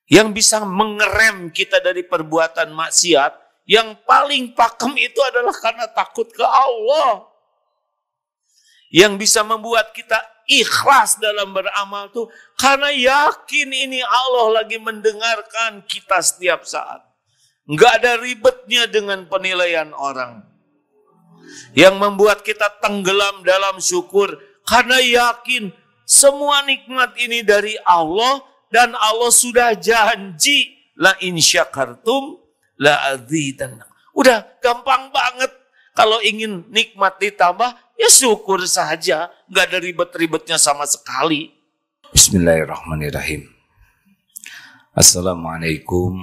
yang bisa mengerem kita dari perbuatan maksiat, yang paling pakem itu adalah karena takut ke Allah. Yang bisa membuat kita ikhlas dalam beramal tuh karena yakin ini Allah lagi mendengarkan kita setiap saat. Enggak ada ribetnya dengan penilaian orang. Yang membuat kita tenggelam dalam syukur karena yakin semua nikmat ini dari Allah dan Allah sudah janji la in syakartum la azidannakum. Udah gampang banget. Kalau ingin nikmat ditambah, ya syukur saja. Nggak ada ribet-ribetnya sama sekali. Bismillahirrahmanirrahim. Assalamualaikum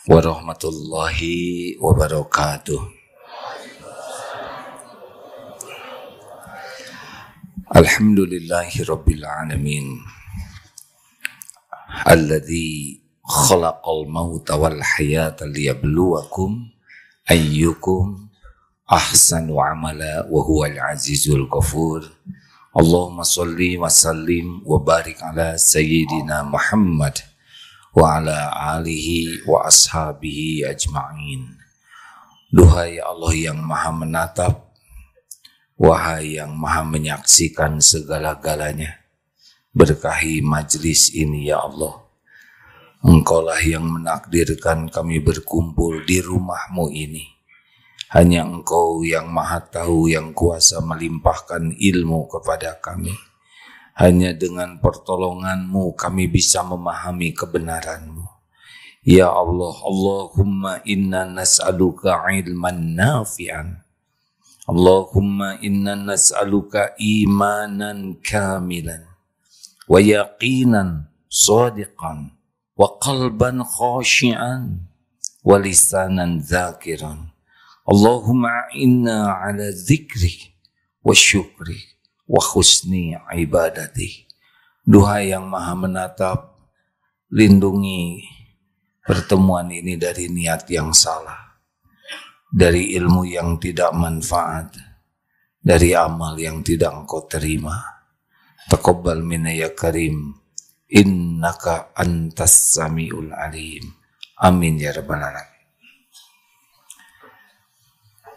warahmatullahi wabarakatuh. Alhamdulillahi rabbil alamin. Alladzi khalaqal mauta wal hayata liyabluwakum ayyukum ahsanu amala wa huwal azizul ghafur. Allahumma shalli wa sallim wa barik ala sayyidina Muhammad wa ala alihi wa ashabihi ajma'in. Duhai Allah yang maha menatap, wahai yang maha menyaksikan segala-galanya, berkahi majlis ini ya Allah. Engkaulah yang menakdirkan kami berkumpul di rumahmu ini. Hanya Engkau yang maha tahu, yang kuasa melimpahkan ilmu kepada kami. Hanya dengan pertolongan-Mu kami bisa memahami kebenaran-Mu. Ya Allah, Allahumma inna nas'aluka ilman nafi'an. Allahumma inna nas'aluka imanan kamilan. Wa yaqinan sadiqan. Wa qalban khashi'an. Wa lisanan zakiran. Allahumma inna ala dzikri wa syukri wa husni ibadati. Duhai yang maha menatap, lindungi pertemuan ini dari niat yang salah, dari ilmu yang tidak manfaat, dari amal yang tidak Engkau terima. Taqabbal minna ya karim, innaka antas samiul alim. Amin ya rabbal alamin.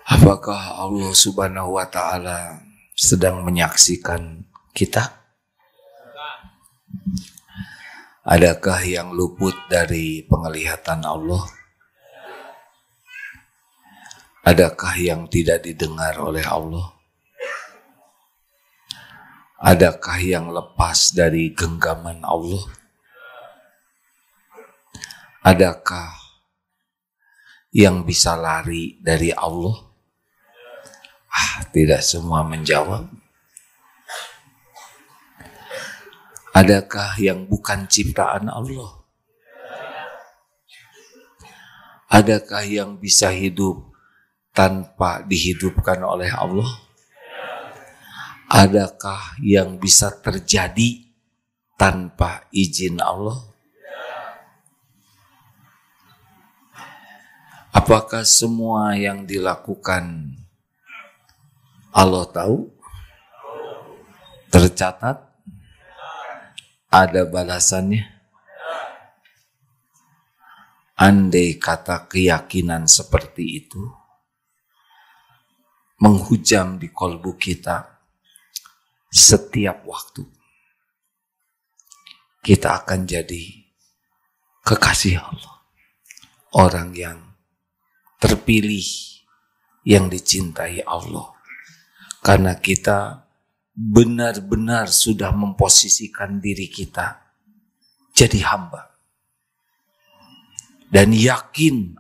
Apakah Allah Subhanahu wa ta'ala sedang menyaksikan kita? Adakah yang luput dari penglihatan Allah? Adakah yang tidak didengar oleh Allah? Adakah yang lepas dari genggaman Allah? Adakah yang bisa lari dari Allah? Tidak semua menjawab. Adakah yang bukan ciptaan Allah? Adakah yang bisa hidup tanpa dihidupkan oleh Allah? Adakah yang bisa terjadi tanpa izin Allah? Apakah semua yang dilakukan Allah tahu? Tercatat? Ada balasannya? Andai kata keyakinan seperti itu menghujam di kolbu kita setiap waktu, kita akan jadi kekasih Allah, orang yang terpilih, yang dicintai Allah. Karena kita benar-benar sudah memposisikan diri kita jadi hamba. Dan yakin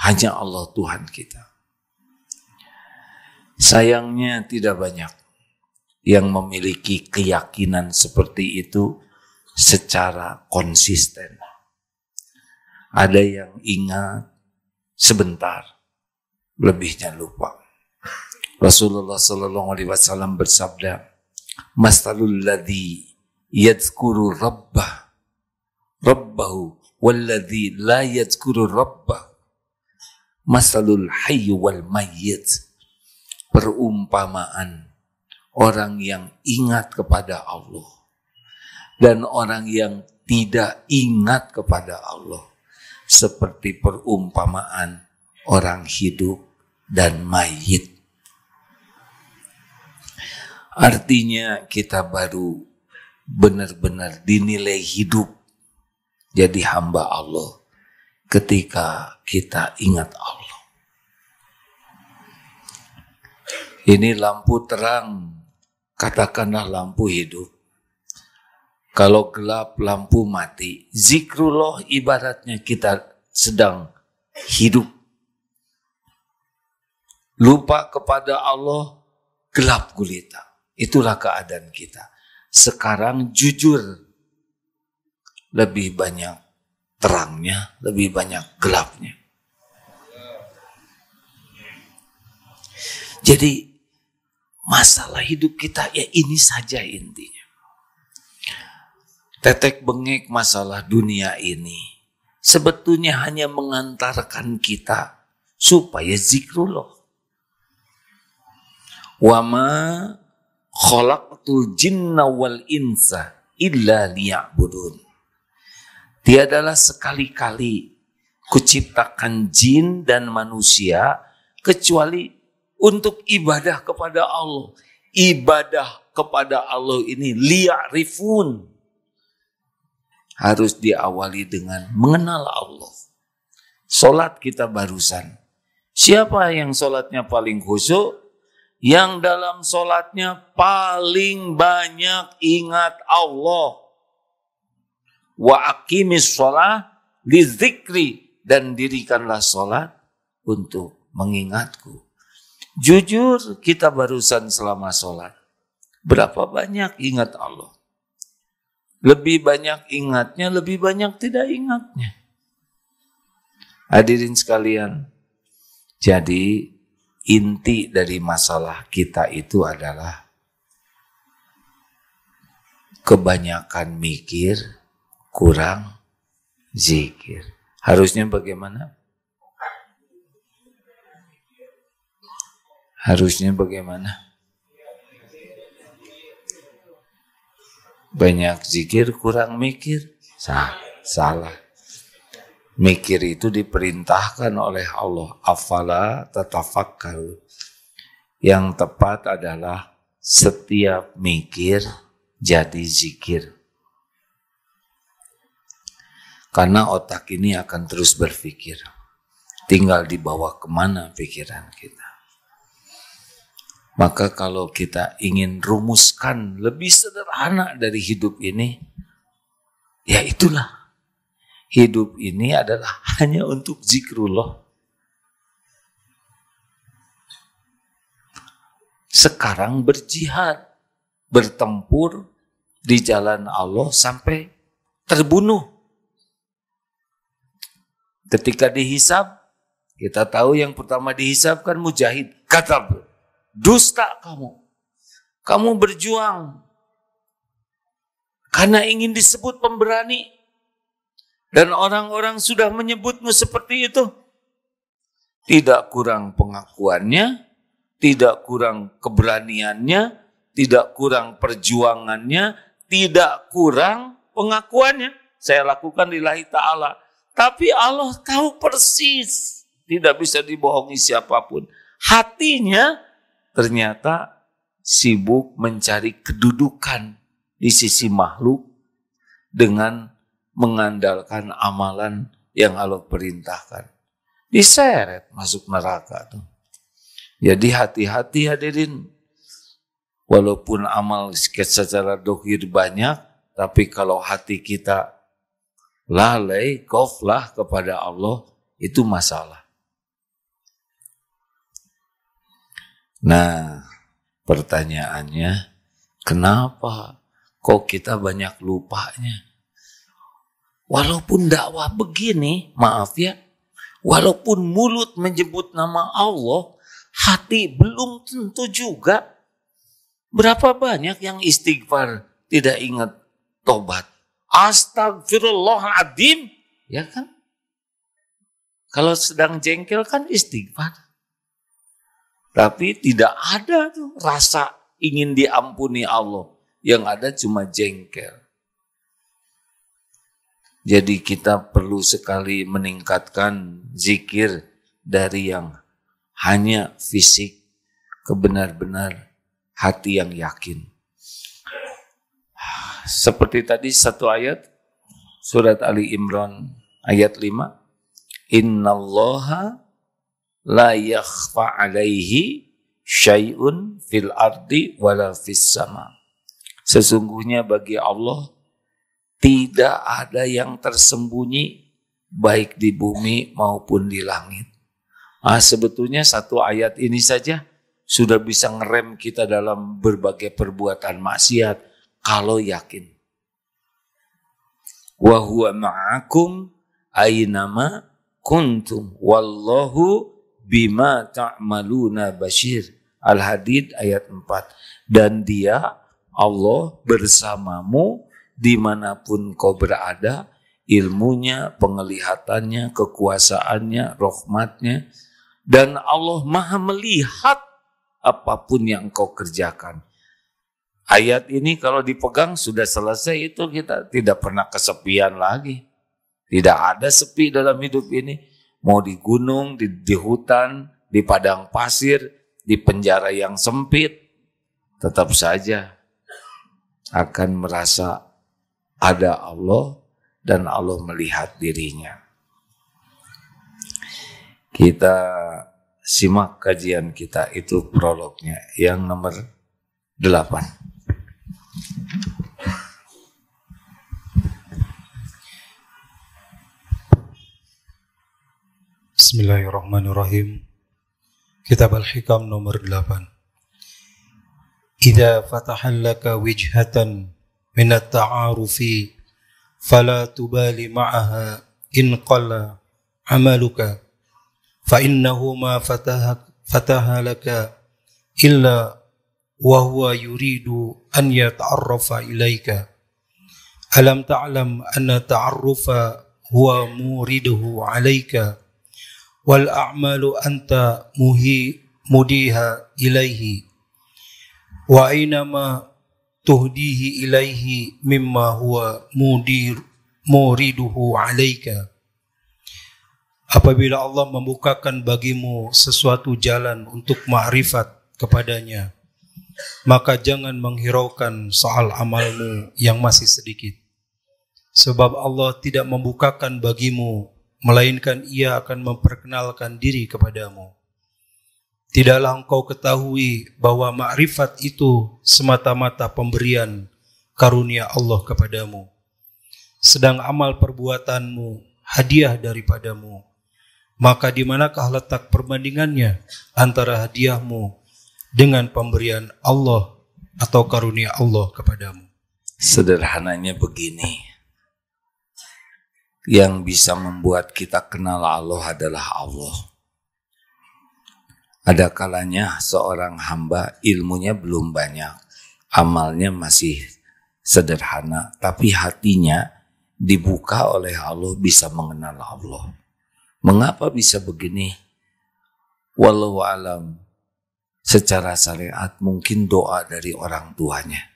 hanya Allah Tuhan kita. Sayangnya tidak banyak yang memiliki keyakinan seperti itu secara konsisten. Ada yang ingat sebentar, lebihnya lupa. Rasulullah sallallahu alaihi wasallam bersabda, "Masalul ladzi yadhkuru rabbahu walladzi la yadhkuru rabbah. Masalul hayy wal mayyit." Perumpamaan orang yang ingat kepada Allah dan orang yang tidak ingat kepada Allah seperti perumpamaan orang hidup dan mayit. Artinya kita baru benar-benar dinilai hidup jadi hamba Allah ketika kita ingat Allah. Ini lampu terang, katakanlah lampu hidup. Kalau gelap, lampu mati. Zikrullah ibaratnya kita sedang hidup. Lupa kepada Allah, gelap gulita. Itulah keadaan kita. Sekarang jujur, lebih banyak terangnya, lebih banyak gelapnya. Jadi masalah hidup kita ya ini saja intinya. Tetek bengek masalah dunia ini sebetulnya hanya mengantarkan kita supaya zikrullah. Wa ma khalaqtul jinna wal insa illa liya'budun. Tiadalah sekali-kali kuciptakan jin dan manusia kecuali untuk ibadah kepada Allah. Ibadah kepada Allah ini liya'rifun. Harus diawali dengan mengenal Allah. Solat kita barusan. Siapa yang solatnya paling khusyuk? Yang dalam solatnya paling banyak ingat Allah. Wa aqimis sholah li dzikri, dan dirikanlah solat untuk mengingatku. Jujur kita barusan selama solat. Berapa banyak ingat Allah? Lebih banyak ingatnya, lebih banyak tidak ingatnya. Hadirin sekalian, jadi inti dari masalah kita itu adalah kebanyakan mikir, kurang zikir. Harusnya bagaimana? Harusnya bagaimana? Banyak zikir, kurang mikir. Salah. Mikir itu diperintahkan oleh Allah. Afala tatafakkaru. Yang tepat adalah setiap mikir jadi zikir. Karena otak ini akan terus berpikir. Tinggal dibawa kemana pikiran kita. Maka kalau kita ingin rumuskan lebih sederhana dari hidup ini, ya itulah. Hidup ini adalah hanya untuk zikrullah. Sekarang berjihad, bertempur di jalan Allah sampai terbunuh. Ketika dihisab, kita tahu yang pertama dihisab kan mujahid. Kata dusta kamu. Kamu berjuang karena ingin disebut pemberani. Dan orang-orang sudah menyebutmu seperti itu. Tidak kurang pengakuannya, tidak kurang keberaniannya, tidak kurang perjuangannya, tidak kurang pengakuannya. Saya lakukan lillahi ta'ala. Tapi Allah tahu persis. Tidak bisa dibohongi siapapun. Hatinya ternyata sibuk mencari kedudukan di sisi makhluk dengan mengandalkan amalan yang Allah perintahkan. Diseret masuk neraka tuh. Jadi hati-hati hadirin. Walaupun amal secara dohir banyak, tapi kalau hati kita lalai, ghaflah kepada Allah, itu masalah. Nah, pertanyaannya, kenapa kok kita banyak lupanya? Walaupun dakwah begini, maaf ya, walaupun mulut menyebut nama Allah, hati belum tentu juga. Berapa banyak yang istighfar tidak ingat tobat? Astagfirullahaladzim, ya kan? Kalau sedang jengkel kan istighfar. Tapi tidak ada tuh rasa ingin diampuni Allah. Yang ada cuma jengkel. Jadi kita perlu sekali meningkatkan zikir dari yang hanya fisik ke benar-benar hati yang yakin. Seperti tadi satu ayat, surat Ali Imran ayat 5. Innallaha la yakhfa alaihi syai'un fil ardi wala fis sama. Sesungguhnya bagi Allah tidak ada yang tersembunyi baik di bumi maupun di langit. Sebetulnya satu ayat ini saja sudah bisa ngerem kita dalam berbagai perbuatan maksiat kalau yakin. Wa huwa ma'akum aynama kuntum wallahu bima ta'maluna basyir. Al-Hadid ayat 4. Dan dia Allah bersamamu dimanapun kau berada, ilmunya, penglihatannya, kekuasaannya, rahmatnya, dan Allah maha melihat apapun yang kau kerjakan. Ayat ini kalau dipegang sudah selesai, itu kita tidak pernah kesepian lagi. Tidak ada sepi dalam hidup ini. Mau di gunung, di hutan, di padang pasir, di penjara yang sempit, tetap saja akan merasa ada Allah dan Allah melihat dirinya. Kita simak kajian kita, itu prolognya yang nomor 8. Bismillahirrahmanirrahim. Kitab Al-Hikam nomor 8. Idza fatahallaka wijhatan min at-ta'arufi fala tubali ma'aha in qalla amaluka fa innahu ma fataha laka illa wa huwa yuridu an yata'arrafa ilaika alam ta'lam anna ta'arrufa huwa muriduhu alaika wal a'malu anta mudiha ilaihi wa aynama tuhdihi ilaihi mimma huwa muriduhu alaika. Apabila Allah membukakan bagimu sesuatu jalan untuk ma'rifat kepadanya, maka jangan menghiraukan soal amalmu yang masih sedikit. Sebab Allah tidak membukakan bagimu, melainkan Ia akan memperkenalkan diri kepadamu. Tidaklah engkau ketahui bahwa makrifat itu semata-mata pemberian karunia Allah kepadamu, sedang amal perbuatanmu hadiah daripadamu. Maka di manakah letak perbandingannya antara hadiahmu dengan pemberian Allah atau karunia Allah kepadamu? Sederhananya begini, yang bisa membuat kita kenal Allah adalah Allah. Ada kalanya seorang hamba ilmunya belum banyak, amalnya masih sederhana, tapi hatinya dibuka oleh Allah, bisa mengenal Allah. Mengapa bisa begini? Wallahu alam. Secara syariat mungkin doa dari orang tuanya,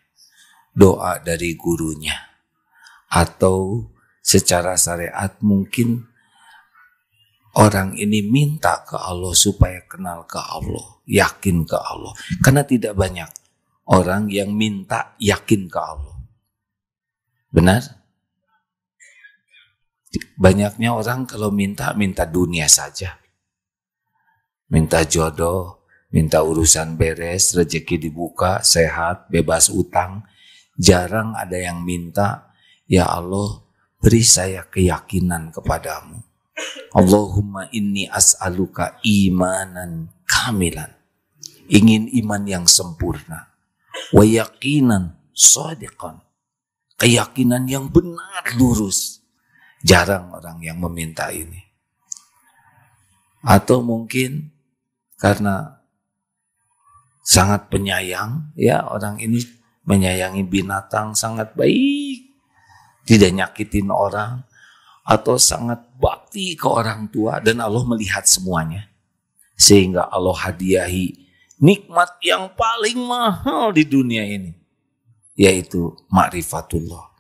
doa dari gurunya, atau secara syariat mungkin orang ini minta ke Allah supaya kenal ke Allah, yakin ke Allah. Karena tidak banyak orang yang minta yakin ke Allah. Benar? Banyaknya orang kalau minta dunia saja. Minta jodoh, minta urusan beres, rezeki dibuka, sehat, bebas utang. Jarang ada yang minta, ya Allah, beri saya keyakinan kepadamu. Allahumma inni as'aluka imanan kamilan. Ingin iman yang sempurna. Wa yaqinan shadiqan. Keyakinan yang benar lurus. Jarang orang yang meminta ini. Atau mungkin karena sangat penyayang, ya orang ini menyayangi binatang, sangat baik, tidak nyakitin orang, atau sangat bakti ke orang tua, dan Allah melihat semuanya. Sehingga Allah hadiahi nikmat yang paling mahal di dunia ini, yaitu ma'rifatullah.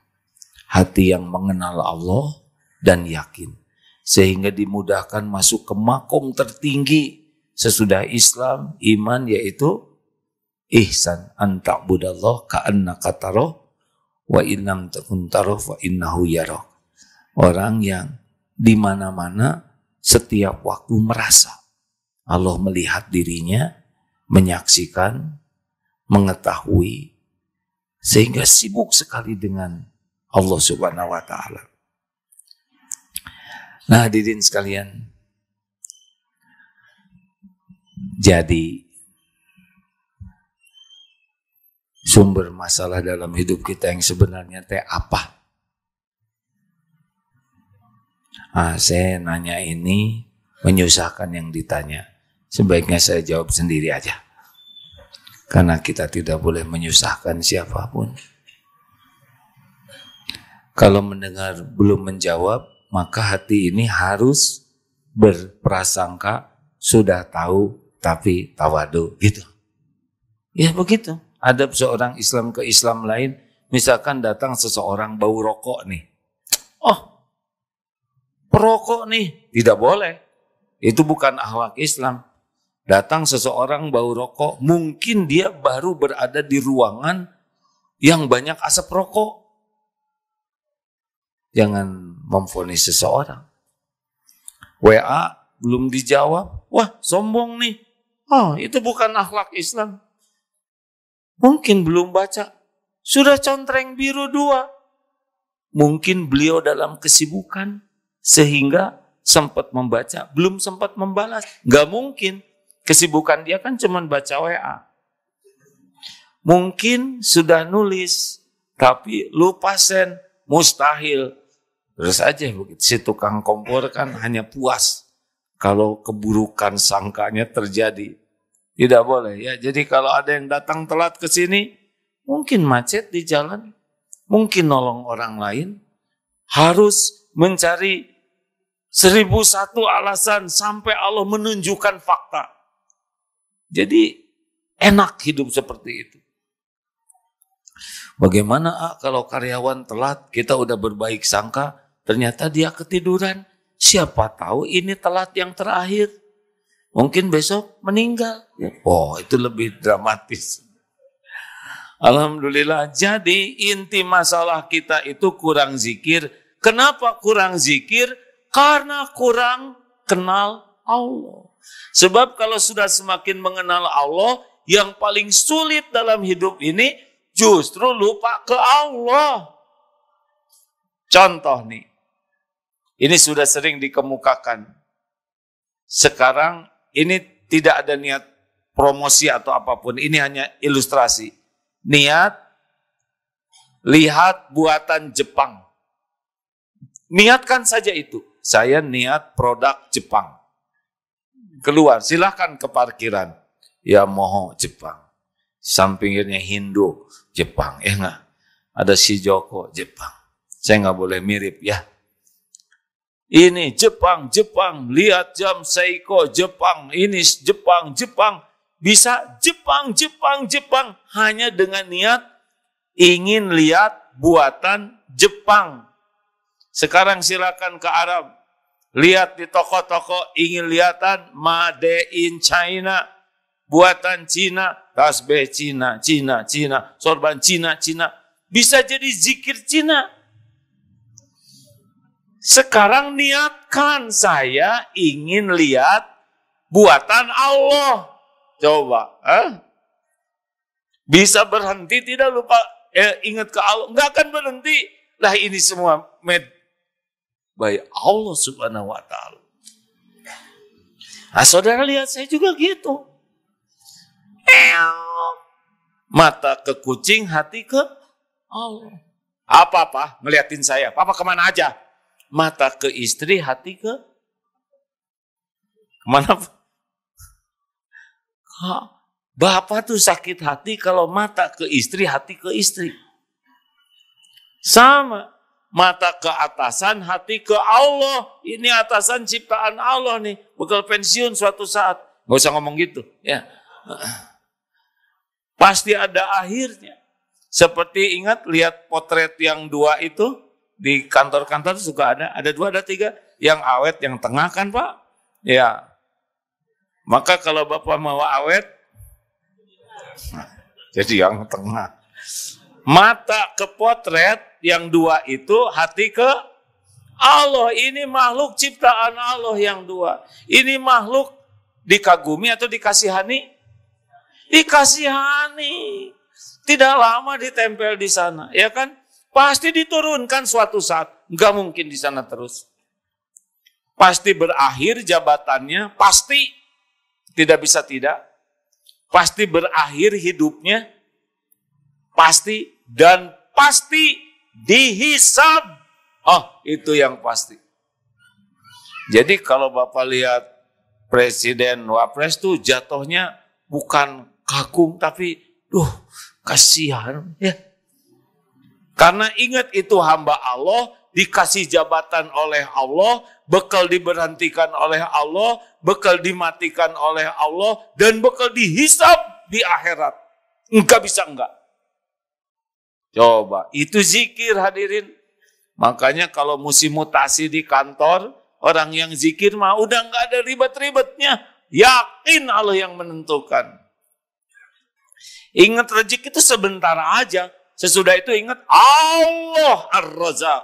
hati yang mengenal Allah dan yakin, sehingga dimudahkan masuk ke makom tertinggi sesudah Islam, iman, yaitu ihsan, an ta'budallah ka'annaka tarah wa innam takun tarah wa innahu yarak. Orang yang di mana-mana setiap waktu merasa Allah melihat dirinya, menyaksikan, mengetahui, sehingga sibuk sekali dengan Allah Subhanahu wa taala. Nah, hadirin sekalian, jadi sumber masalah dalam hidup kita yang sebenarnya apa? Saya nanya ini menyusahkan yang ditanya. Sebaiknya saya jawab sendiri aja. Karena kita tidak boleh menyusahkan siapapun. Kalau mendengar belum menjawab, maka hati ini harus berprasangka sudah tahu tapi tawadu, gitu. Ya begitu. Adab seorang Islam ke Islam lain, misalkan datang seseorang bau rokok nih. Oh, perokok nih, tidak boleh. Itu bukan akhlak Islam. Datang seseorang bau rokok, mungkin dia baru berada di ruangan yang banyak asap rokok. Jangan memvonis seseorang. WA belum dijawab, wah sombong nih. Oh, itu bukan akhlak Islam. Mungkin belum baca, sudah contreng biru 2. Mungkin beliau dalam kesibukan, sehingga sempat membaca, belum sempat membalas. Gak mungkin. Kesibukan dia kan cuma baca WA. Mungkin sudah nulis, tapi lupa send, mustahil. Terus aja begitu. Si tukang kompor kan hanya puas kalau keburukan sangkanya terjadi. Tidak boleh ya. Jadi kalau ada yang datang telat ke sini, mungkin macet di jalan, mungkin nolong orang lain, harus mencari 1001 alasan sampai Allah menunjukkan fakta. Jadi enak hidup seperti itu. Bagaimana kalau karyawan telat, kita udah berbaik sangka, ternyata dia ketiduran. Siapa tahu ini telat yang terakhir. Mungkin besok meninggal. Oh, itu lebih dramatis. Alhamdulillah. Jadi inti masalah kita itu kurang zikir. Kenapa kurang zikir? Karena kurang kenal Allah. Sebab kalau sudah semakin mengenal Allah, yang paling sulit dalam hidup ini justru lupa ke Allah. Contoh nih, ini sudah sering dikemukakan. Sekarang ini tidak ada niat promosi atau apapun, ini hanya ilustrasi. Niat, lihat buatan Jepang. Niatkan saja itu, saya niat produk Jepang. Keluar, silahkan ke parkiran. Yamaha Jepang. Sampingnya Hindu Jepang. Enggak. Ada Shijoko Jepang. Saya nggak boleh mirip ya. Ini Jepang. Lihat jam Seiko Jepang. Ini Jepang. Bisa Jepang. Hanya dengan niat ingin lihat buatan Jepang. Sekarang silakan ke Arab. Lihat di toko-toko, ingin lihatan Made in China, buatan Cina, tasbih Cina, sorban Cina. Bisa jadi zikir Cina. Sekarang niatkan, saya ingin lihat buatan Allah. Coba, bisa berhenti tidak lupa ingat ke Allah? Enggak akan berhenti. Lah ini semua baik Allah Subhanahu wa taala. Nah, saudara lihat saya juga gitu. Mata ke kucing, hati ke Allah. Apa-apa ngeliatin saya. Papa kemana aja? Mata ke istri, hati ke kemana? Bapak tuh sakit hati kalau mata ke istri, hati ke istri. Sama. Mata ke atasan, hati ke Allah. Ini atasan ciptaan Allah nih. Bakal pensiun suatu saat. Gak usah ngomong gitu. Ya. Pasti ada akhirnya. Seperti ingat lihat potret yang 2 itu. Di kantor-kantor suka ada 2, ada 3. Yang awet, yang tengah kan Pak? Ya. Maka kalau Bapak mau awet, jadi yang tengah. Mata ke potret, yang 2 itu hati ke Allah. Ini makhluk ciptaan Allah yang 2. Ini makhluk dikagumi atau dikasihani? Dikasihani. Tidak lama ditempel di sana, ya kan? Pasti diturunkan suatu saat. Nggak mungkin di sana terus. Pasti berakhir jabatannya, pasti. Tidak bisa tidak. Pasti berakhir hidupnya, pasti. Dan pasti dihisab. Oh, itu yang pasti. Jadi kalau Bapak lihat Presiden Wapres tuh jatuhnya bukan kagum, tapi kasihan ya. Karena ingat itu hamba Allah, dikasih jabatan oleh Allah, bekal diberhentikan oleh Allah, bekal dimatikan oleh Allah, dan bekal dihisab di akhirat. Enggak bisa enggak. Coba, itu zikir hadirin. Makanya kalau musim mutasi di kantor, orang yang zikir mah udah enggak ada ribet-ribetnya. Yakin Allah yang menentukan. Ingat rezeki itu sebentar aja. Sesudah itu ingat Allah Ar-Razzaq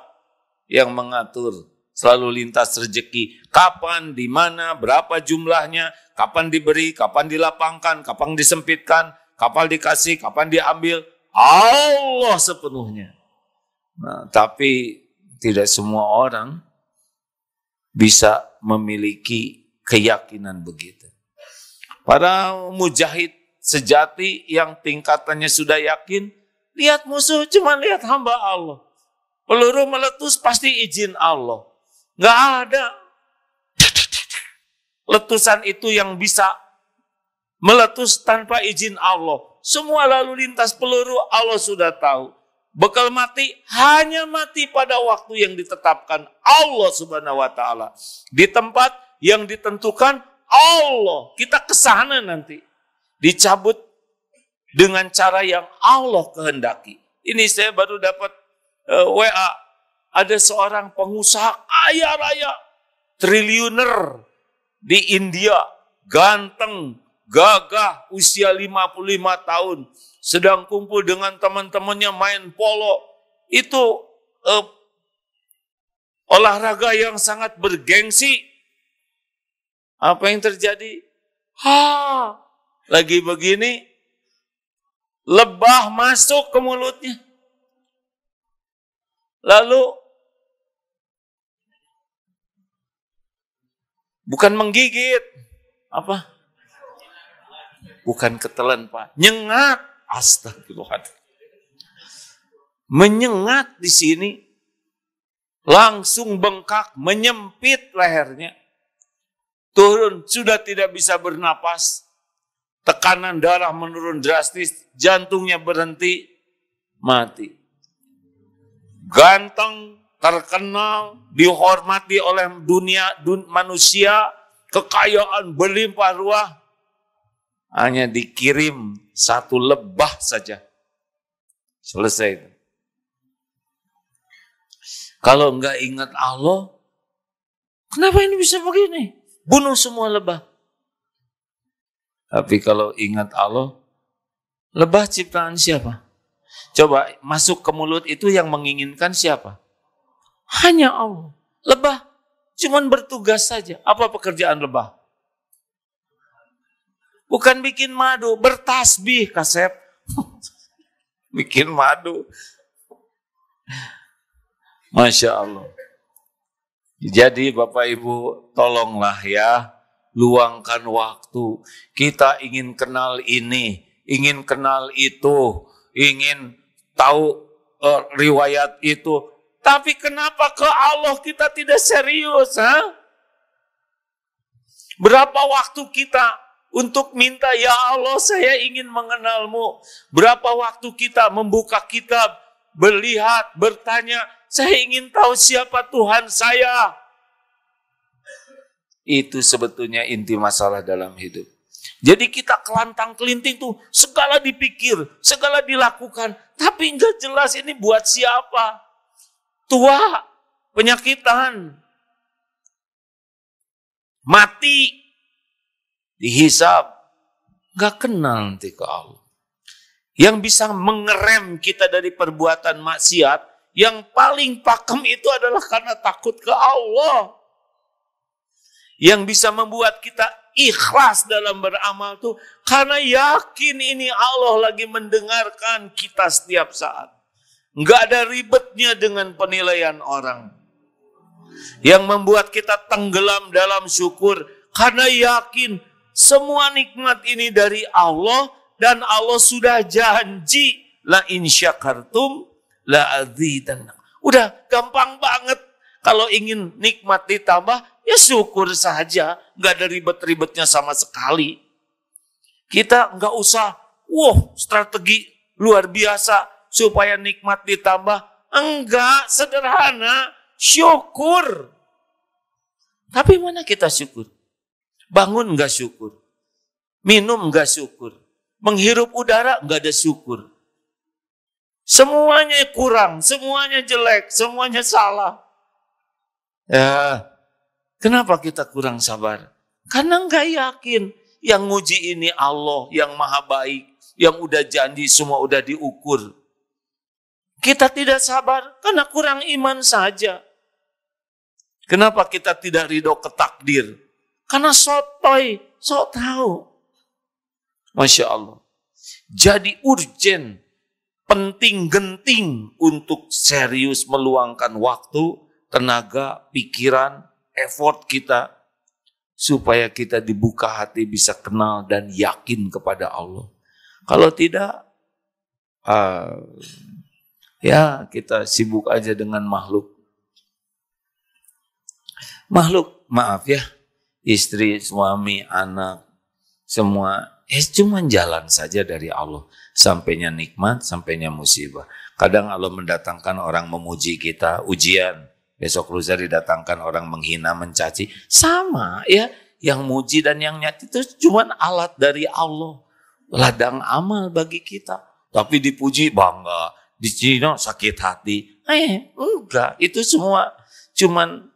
yang mengatur selalu lintas rezeki. Kapan, di mana, berapa jumlahnya, kapan diberi, kapan dilapangkan, kapan disempitkan, kapan dikasih, kapan diambil. Allah sepenuhnya. Nah, tapi tidak semua orang bisa memiliki keyakinan begitu. Para mujahid sejati yang tingkatannya sudah yakin, lihat musuh cuma lihat hamba Allah. Peluru meletus pasti izin Allah. Nggak ada letusan itu yang bisa meletus tanpa izin Allah. Semua lalu lintas peluru Allah sudah tahu. Bekal mati hanya mati pada waktu yang ditetapkan Allah Subhanahu wa taala. Di tempat yang ditentukan Allah. Kita ke sana nanti. Dicabut dengan cara yang Allah kehendaki. Ini saya baru dapat WA. Ada seorang pengusaha kaya raya, triliuner di India. Ganteng, gagah, usia 55 tahun. Sedang kumpul dengan teman-temannya main polo. Itu olahraga yang sangat bergengsi. Apa yang terjadi? Lagi begini, lebah masuk ke mulutnya. Lalu, bukan menggigit. Apa? Bukan ketelan, Pak. Nyengat. Astagfirullahaladzim. Menyengat di sini. Langsung bengkak, menyempit lehernya. Turun, sudah tidak bisa bernapas. Tekanan darah menurun drastis, jantungnya berhenti, mati. Ganteng, terkenal, dihormati oleh manusia, kekayaan berlimpah ruah, hanya dikirim satu lebah saja. Selesai. Kalau enggak ingat Allah, kenapa ini bisa begini? Bunuh semua lebah. Tapi kalau ingat Allah, lebah ciptaan siapa? Coba masuk ke mulut itu yang menginginkan siapa? Hanya Allah. Lebah cuman bertugas saja. Apa pekerjaan lebah? Bukan bikin madu, bertasbih, Kasep. Bikin madu. Masya Allah. Jadi Bapak Ibu, tolonglah ya, luangkan waktu. Kita ingin kenal ini, ingin kenal itu, ingin tahu riwayat itu. Tapi kenapa ke Allah kita tidak serius? Berapa waktu kita untuk minta, ya Allah saya ingin mengenalmu. Berapa waktu kita membuka kitab, melihat, bertanya, saya ingin tahu siapa Tuhan saya. Itu sebetulnya inti masalah dalam hidup. Jadi kita kelantang kelinting tuh, segala dipikir, segala dilakukan. Tapi enggak jelas ini buat siapa. tua, penyakitan, mati, dihisab, nggak kenal nanti ke Allah. Yang bisa mengerem kita dari perbuatan maksiat, yang paling pakem itu adalah karena takut ke Allah. Yang bisa membuat kita ikhlas dalam beramal tuh karena yakin ini Allah lagi mendengarkan kita setiap saat. Nggak ada ribetnya dengan penilaian orang. Yang membuat kita tenggelam dalam syukur karena yakin semua nikmat ini dari Allah dan Allah sudah janji la in syakartum la azidannakum. Udah gampang banget kalau ingin nikmat ditambah ya syukur saja, nggak ada ribet-ribetnya sama sekali. Kita nggak usah, strategi luar biasa supaya nikmat ditambah. Enggak, sederhana, syukur. Tapi mana kita syukur? Bangun nggak syukur, minum nggak syukur, menghirup udara nggak ada syukur. Semuanya kurang, semuanya jelek, semuanya salah. Ya, kenapa kita kurang sabar? Karena nggak yakin yang nguji ini Allah yang maha baik, yang udah janji semua udah diukur. Kita tidak sabar karena kurang iman saja. Kenapa kita tidak ridho ke takdir? Karena sotoy, sok tahu. Masya Allah. Jadi urgen, penting genting untuk serius meluangkan waktu, tenaga, pikiran, effort kita supaya kita dibuka hati bisa kenal dan yakin kepada Allah. Kalau tidak, ya kita sibuk aja dengan makhluk. Makhluk, maaf ya, istri, suami, anak, semua cuma jalan saja dari Allah. Sampainya nikmat, sampainya musibah. Kadang Allah mendatangkan orang memuji kita, ujian. Besok lusa didatangkan orang menghina, mencaci. Sama ya, yang muji dan yang nyati itu cuma alat dari Allah. Ladang amal bagi kita. Tapi dipuji bangga, dicina sakit hati. Enggak, itu semua cuma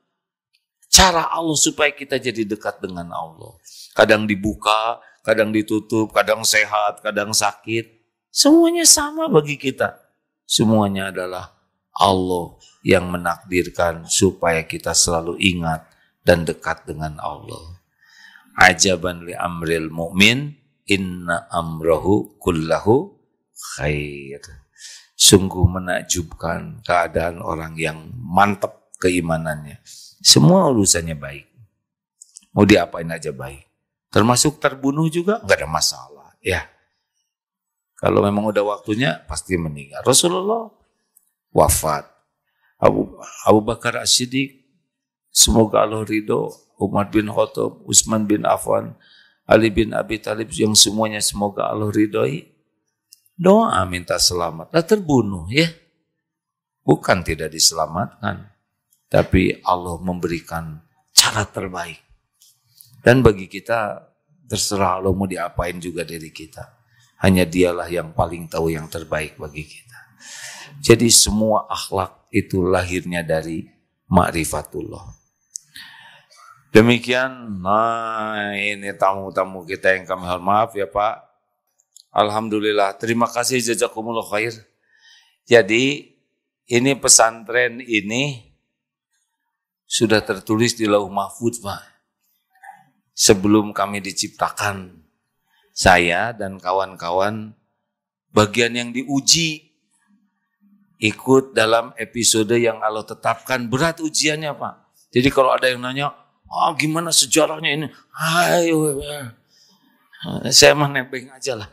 cara Allah supaya kita jadi dekat dengan Allah. Kadang dibuka, kadang ditutup, kadang sehat, kadang sakit. Semuanya sama bagi kita. Semuanya adalah Allah yang menakdirkan supaya kita selalu ingat dan dekat dengan Allah. Ajaban li amril mu'min, inna amrahu kullahu khair. Sungguh menakjubkan keadaan orang yang mantap keimanannya. Semua urusannya baik. Mau diapain aja baik. Termasuk terbunuh juga nggak ada masalah. Ya, kalau memang udah waktunya pasti meninggal. Rasulullah wafat. Abu Bakar As-Siddiq, semoga Allah ridho, Umar bin Khattab, Utsman bin Affan, Ali bin Abi Thalib, yang semuanya semoga Allah ridhoi. Doa minta selamat. Terbunuh ya. Bukan tidak diselamatkan. Tapi Allah memberikan cara terbaik. Dan bagi kita, terserah Allah mau diapain juga dari kita. Hanya dialah yang paling tahu yang terbaik bagi kita. Jadi semua akhlak itu lahirnya dari ma'rifatullah. Demikian, ini tamu-tamu kita yang kami hormati. Maaf ya Pak. Alhamdulillah, terima kasih, jazakumullah khair. Jadi ini pesantren ini sudah tertulis di Lauh Mahfuz Pak. Sebelum kami diciptakan, saya dan kawan-kawan bagian yang diuji ikut dalam episode yang Allah tetapkan. Berat ujiannya Pak. Jadi kalau ada yang nanya, gimana sejarahnya ini? Ayo, saya mah nebeng aja lah.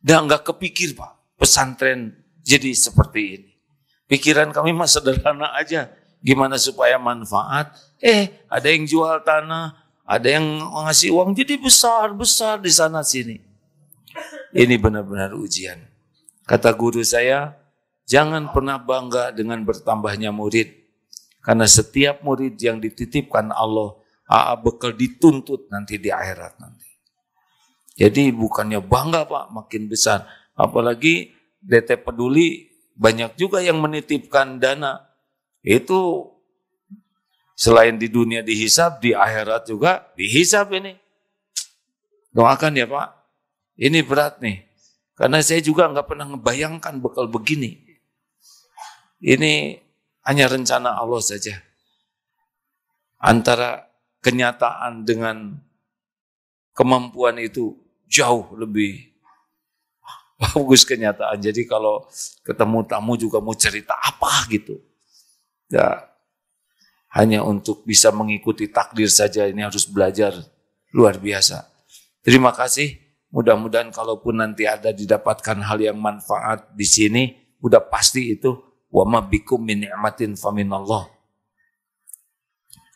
Dah nggak kepikir Pak, pesantren jadi seperti ini. Pikiran kami mah sederhana aja. Gimana supaya manfaat? Ada yang jual tanah, ada yang ngasih uang jadi besar-besar di sana sini. Ini benar-benar ujian. Kata guru saya, jangan pernah bangga dengan bertambahnya murid. Karena setiap murid yang dititipkan Allah, bekal dituntut nanti di akhirat nanti. Jadi bukannya bangga Pak, makin besar. Apalagi DT Peduli banyak juga yang menitipkan dana. Itu selain di dunia dihisab, di akhirat juga dihisab ini. Doakan ya Pak. Ini berat nih. Karena saya juga nggak pernah ngebayangkan bekal begini. Ini hanya rencana Allah saja. Antara kenyataan dengan kemampuan itu jauh lebih bagus kenyataan. Jadi kalau ketemu tamu juga mau cerita apa gitu. Ya, hanya untuk bisa mengikuti takdir saja ini harus belajar luar biasa. Terima kasih. Mudah-mudahan kalaupun nanti ada didapatkan hal yang manfaat di sini, udah pasti itu wa ma bikum min ni'matin faminallah.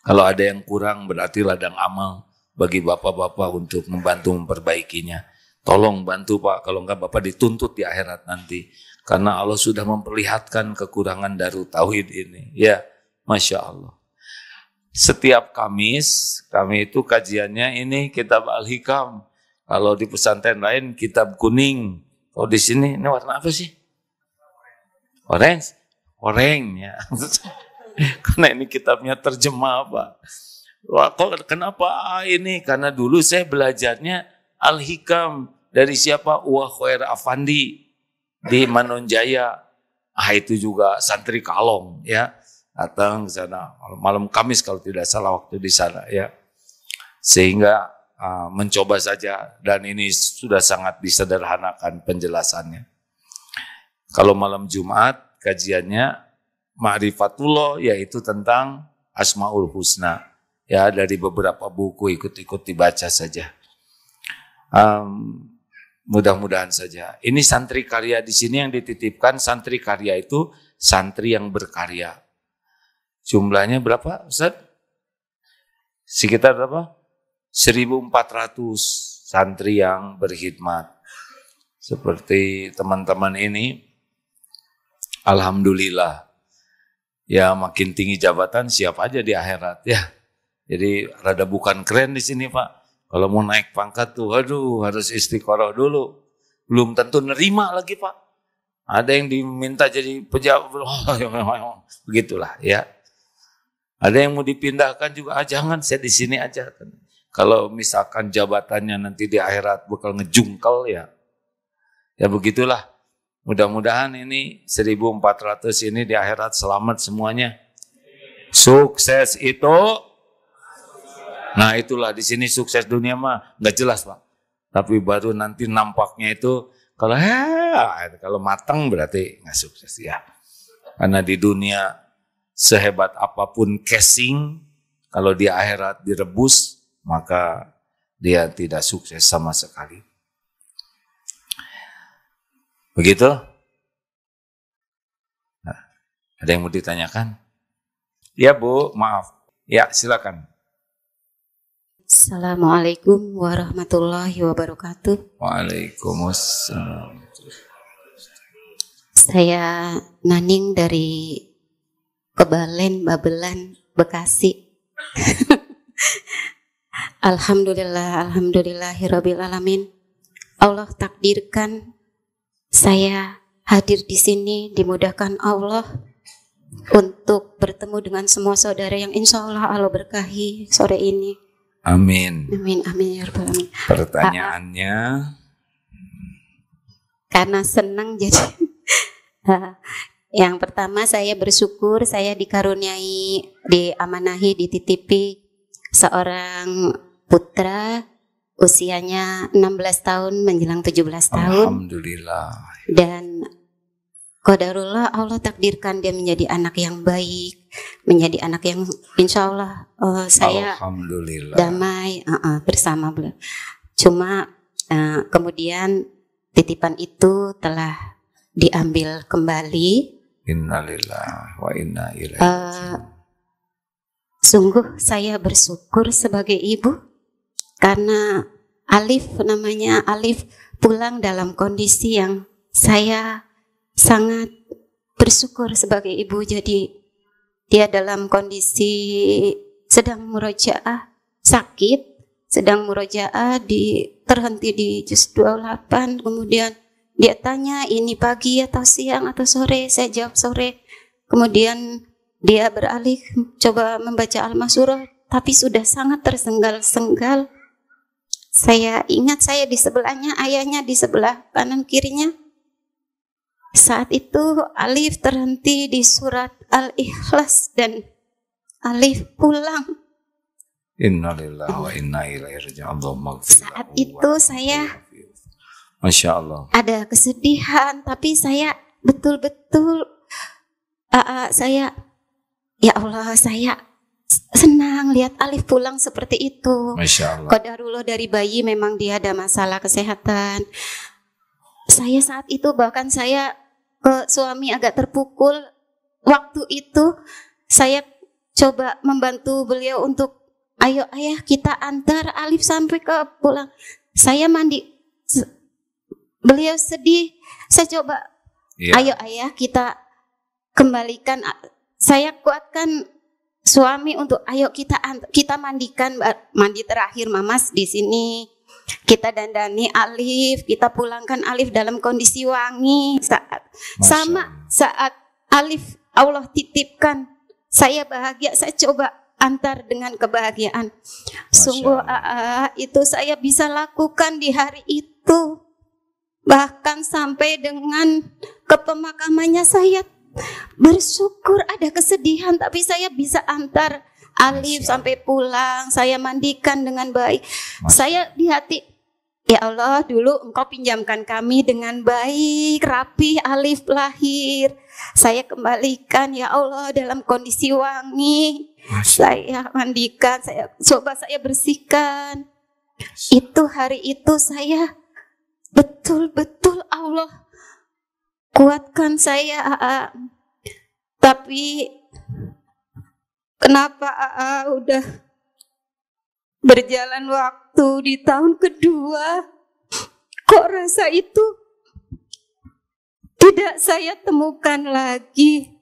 Kalau ada yang kurang berarti ladang amal bagi bapak-bapak untuk membantu memperbaikinya. Tolong bantu Pak, kalau enggak Bapak dituntut di akhirat nanti. Karena Allah sudah memperlihatkan kekurangan Darut Tauhid ini. Ya, Masya Allah. Setiap Kamis, kami itu kajiannya ini kitab Al-Hikam. Kalau di pesantren lain kitab kuning. Kalau di sini ini warna apa sih? Orange? Oranye ya. Karena ini kitabnya terjemah Pak. Wah, kok kenapa ini? Karena dulu saya belajarnya Al-Hikam dari siapa? Wah Khair Afandi di Manonjaya. Itu juga santri Kalong ya. Datang ke sana malam Kamis kalau tidak salah waktu di sana ya. Sehingga mencoba saja dan ini sudah sangat disederhanakan penjelasannya. Kalau malam Jumat kajiannya Ma'rifatullah yaitu tentang Asmaul Husna. Ya, dari beberapa buku ikut-ikut dibaca saja. Mudah-mudahan saja. Ini santri karya di sini yang dititipkan. Santri karya itu santri yang berkarya. Jumlahnya berapa, Ustaz? Sekitar berapa? 1.400 santri yang berkhidmat. Seperti teman-teman ini, alhamdulillah. Ya makin tinggi jabatan siap aja di akhirat ya. Jadi rada bukan keren di sini Pak. Kalau mau naik pangkat tuh, aduh harus istiqoroh dulu. Belum tentu nerima lagi Pak. Ada yang diminta jadi pejabat, begitulah ya. Ada yang mau dipindahkan juga, jangan saya di sini aja. Kalau misalkan jabatannya nanti di akhirat bakal ngejungkel ya. Ya begitulah. Mudah-mudahan ini 1.400 ini di akhirat selamat semuanya. Sukses itu. Nah itulah di sini sukses dunia mah nggak jelas Pak. Tapi baru nanti nampaknya itu kalau matang berarti nggak sukses ya. Karena di dunia sehebat apapun casing, kalau di akhirat direbus maka dia tidak sukses sama sekali. Begitu? Nah, ada yang mau ditanyakan? Ya Bu, maaf. Ya silakan. Assalamualaikum warahmatullahi wabarakatuh. Waalaikumsalam. Saya Naning dari Kebalen, Babelan, Bekasi. Alhamdulillahirabbil alamin. Allah takdirkan saya hadir di sini, dimudahkan Allah untuk bertemu dengan semua saudara yang insya Allah Allah berkahi sore ini. Amin. Amin, amin ya rabbal alamin. Pertanyaannya? Karena senang jadi. Yang pertama saya bersyukur saya dikaruniai, diamanahi, dititipi seorang putra usianya 16 tahun menjelang 17 tahun. Alhamdulillah. Dan qadarullah Allah takdirkan dia menjadi anak yang baik, menjadi anak yang insya Allah saya damai bersama beliau. Cuma kemudian titipan itu telah diambil kembali. Innalillahi wa inna ilaihi raji'un. Sungguh saya bersyukur sebagai ibu karena Alif namanya Alif pulang dalam kondisi yang saya sangat bersyukur sebagai ibu. Jadi dia dalam kondisi sedang murojaah sakit, sedang murojaah terhenti di juz 28. Kemudian dia tanya ini pagi atau siang atau sore, saya jawab sore. Kemudian dia beralih coba membaca Al-Masyurah, tapi sudah sangat tersenggal-senggal. Saya ingat saya di sebelahnya, ayahnya di sebelah kanan kirinya. Saat itu Alif terhenti di surat Al-Ikhlas dan Alif pulang. Innalillahi wa inna ilaihi raji'un. Saat itu saya Masya Allah. ada kesedihan, tapi saya betul-betul saya, ya Allah, saya senang lihat Alif pulang seperti itu. Masya Allah. Qadarullah, dari bayi memang dia ada masalah kesehatan. Saya saat itu bahkan saya suami agak terpukul. Waktu itu saya coba membantu beliau untuk, ayo ayah kita antar Alif sampai ke pulang. Saya mandi. Beliau sedih. Saya coba, ayo ayah kita kembalikan. Saya kuatkan suami untuk, ayo kita mandikan, mandi terakhir Mamas di sini. Kita dandani Alif, kita pulangkan Alif dalam kondisi wangi. Saat Alif Allah titipkan, saya bahagia, saya coba antar dengan kebahagiaan. Sungguh itu saya bisa lakukan di hari itu. Bahkan sampai dengan ke pemakamannya saya bersyukur, ada kesedihan tapi saya bisa antar Alif sampai pulang, saya mandikan dengan baik. Saya di hati, ya Allah, dulu Engkau pinjamkan kami dengan baik, rapi, Alif lahir. Saya kembalikan, ya Allah, dalam kondisi wangi. Saya mandikan, saya coba saya bersihkan. Itu hari itu saya betul-betul Allah kuatkan saya. Tapi kenapa udah berjalan waktu di tahun kedua, kok rasa itu tidak saya temukan lagi.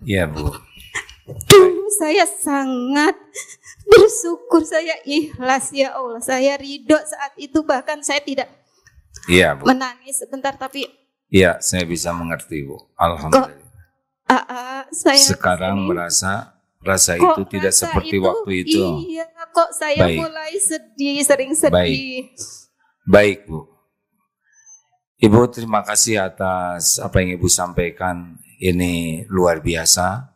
Iya Bu. Dulu saya sangat bersyukur, saya ikhlas, ya Allah, saya ridho saat itu, bahkan saya tidak menangis sebentar, tapi iya, saya bisa mengerti Bu. Alhamdulillah. Saya sekarang rasa itu tidak seperti waktu itu. Iya, kok saya mulai sedih, sering sedih. Baik Bu. Ibu, terima kasih atas apa yang Ibu sampaikan. Ini luar biasa.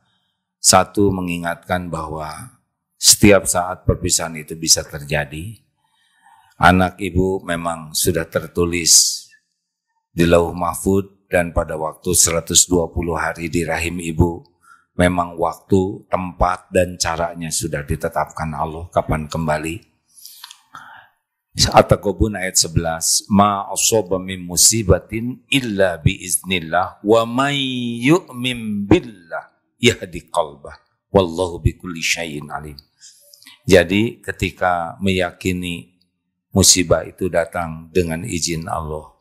Satu, mengingatkan bahwa setiap saat perpisahan itu bisa terjadi. Anak Ibu memang sudah tertulis di Lauh Mahfud, dan pada waktu 120 hari di rahim Ibu, memang waktu, tempat, dan caranya sudah ditetapkan Allah kapan kembali. At-Taghabun ayat 11, ma asaba min musibatin illa biiznillah wa may yu'min billah yahdi qalbah wallahu bikulli syai'in alim. Jadi ketika meyakini musibah itu datang dengan izin Allah,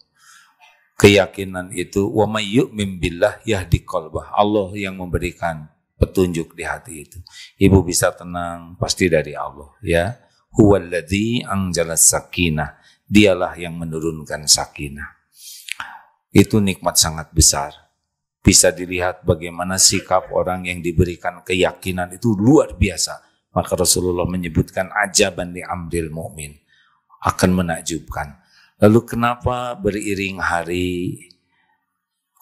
keyakinan itu, wa may yu'min billah yahdi qalbah, Allah yang memberikan petunjuk di hati itu. Ibu bisa tenang, pasti dari Allah, ya. Huwallazi anzalas sakinah, dialah yang menurunkan sakinah. Itu nikmat sangat besar. Bisa dilihat bagaimana sikap orang yang diberikan keyakinan itu luar biasa. Maka Rasulullah menyebutkan ajaban li amril mu'min, akan menakjubkan. Lalu kenapa beriring hari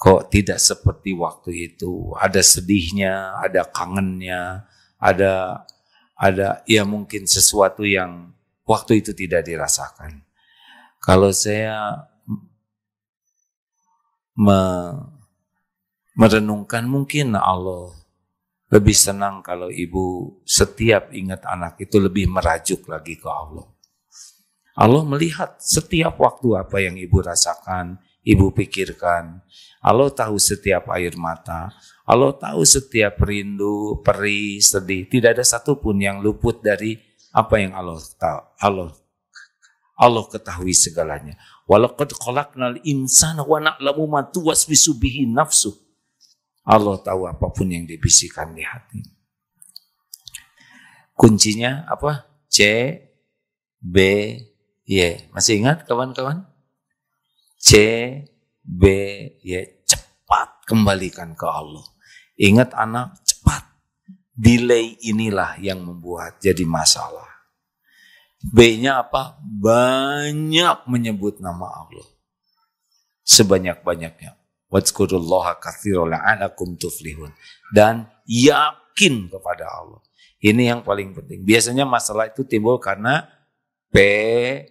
kok tidak seperti waktu itu? Ada sedihnya, ada kangennya, ada ya mungkin sesuatu yang waktu itu tidak dirasakan. Kalau saya merenungkan, mungkin Allah lebih senang kalau ibu setiap ingat anak itu lebih merajuk lagi ke Allah. Allah melihat setiap waktu apa yang ibu rasakan, ibu pikirkan. Allah tahu setiap air mata. Allah tahu setiap rindu, perih, sedih. Tidak ada satupun yang luput dari apa yang Allah tahu. Allah ketahui segalanya. Walaqad khalaqnal insana wa na'lamu ma tuwaswisu bihi nafsuh. Allah tahu apapun yang dibisikkan di hati. Kuncinya apa? C, B, Y. Masih ingat kawan-kawan? C, B, Y. Cepat kembalikan ke Allah. Ingat anak, cepat. Delay inilah yang membuat jadi masalah. B-nya apa? Banyak menyebut nama Allah. Sebanyak-banyaknya. Wadhkurullaha katsiran la'allakum tuflihun. Dan yakin kepada Allah. Ini yang paling penting. Biasanya masalah itu timbul karena PJR.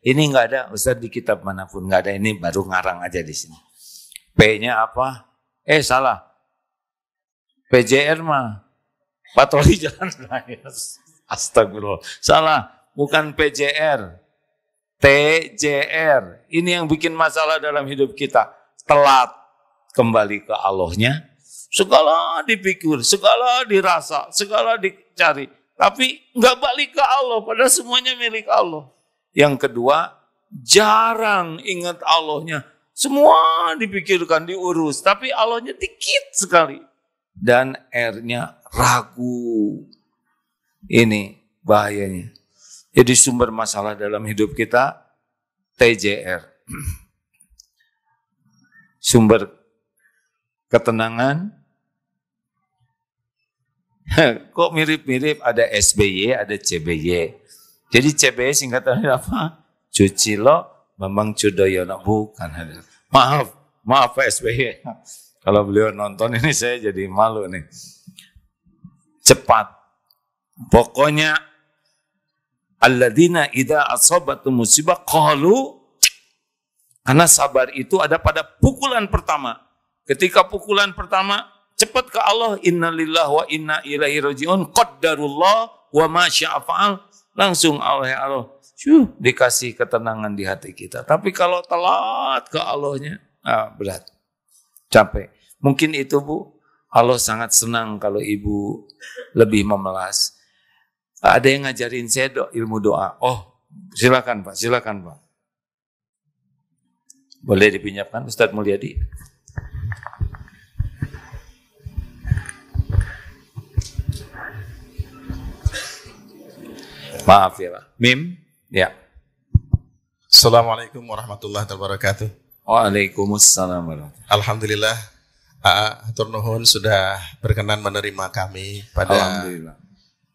Ini nggak ada, Ustaz, di kitab manapun nggak ada. Ini baru ngarang aja di sini. P-nya apa? Salah. PJR mah patroli jalan raya. Astagfirullah. Salah, bukan PJR. TJR. Ini yang bikin masalah dalam hidup kita. Telat kembali ke Allahnya. Segala dipikir, segala dirasa, segala dicari. Tapi nggak balik ke Allah, padahal semuanya milik Allah. Yang kedua, jarang ingat Allahnya. Semua dipikirkan, diurus. Tapi Allahnya dikit sekali. Dan R-nya ragu. Ini bahayanya. Jadi sumber masalah dalam hidup kita TJR. Sumber ketenangan. Kok mirip-mirip, ada SBY, ada CBY. Jadi CBY singkatannya apa? Susilo Bambang Yudhoyono. Bukan. Maaf Pak SBY. Kalau beliau nonton ini saya jadi malu nih. Cepat. Pokoknya alladzina idza asabatum musibah qalu, karena sabar itu ada pada pukulan pertama. Ketika pukulan pertama, cepat ke Allah, innalillahi wa inna ilaihi rajiun, qaddarullah wa ma syaa fa'al. Langsung Allah dikasih ketenangan di hati kita. Tapi kalau telat ke Allahnya, berat. Capek. Mungkin itu Bu, Allah sangat senang kalau Ibu lebih memelas. Ada yang ngajarin saya ilmu doa. Oh, silakan Pak. Boleh dipinjamkan Ustadz Mulyadi? Maaf ya Pak. Mim? Ya. Assalamualaikum warahmatullahi wabarakatuh. Waalaikumsalam warahmatullahi wabarakatuh. Alhamdulillah, hatur nuhun sudah berkenan menerima kami pada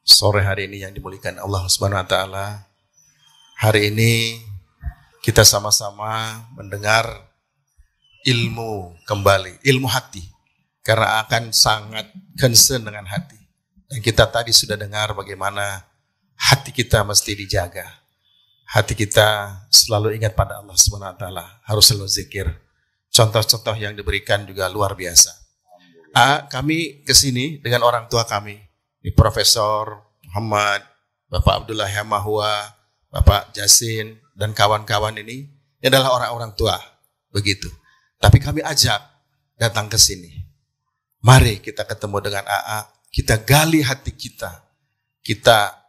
sore hari ini yang dimuliakan Allah Subhanahu wa taala. Hari ini kita sama-sama mendengar ilmu kembali, ilmu hati. Karena akan sangat concern dengan hati. Dan kita tadi sudah dengar bagaimana hati kita mesti dijaga. Hati kita selalu ingat pada Allah Subhanahu wa taala, harus selalu zikir. Contoh-contoh yang diberikan juga luar biasa. Kami kesini dengan orang tua kami, Profesor Muhammad, Bapak Abdullah Hamahwa, Bapak Jasin, dan kawan-kawan ini adalah orang-orang tua, begitu. Tapi kami ajak datang ke sini. Mari kita ketemu dengan AA, kita gali hati kita, kita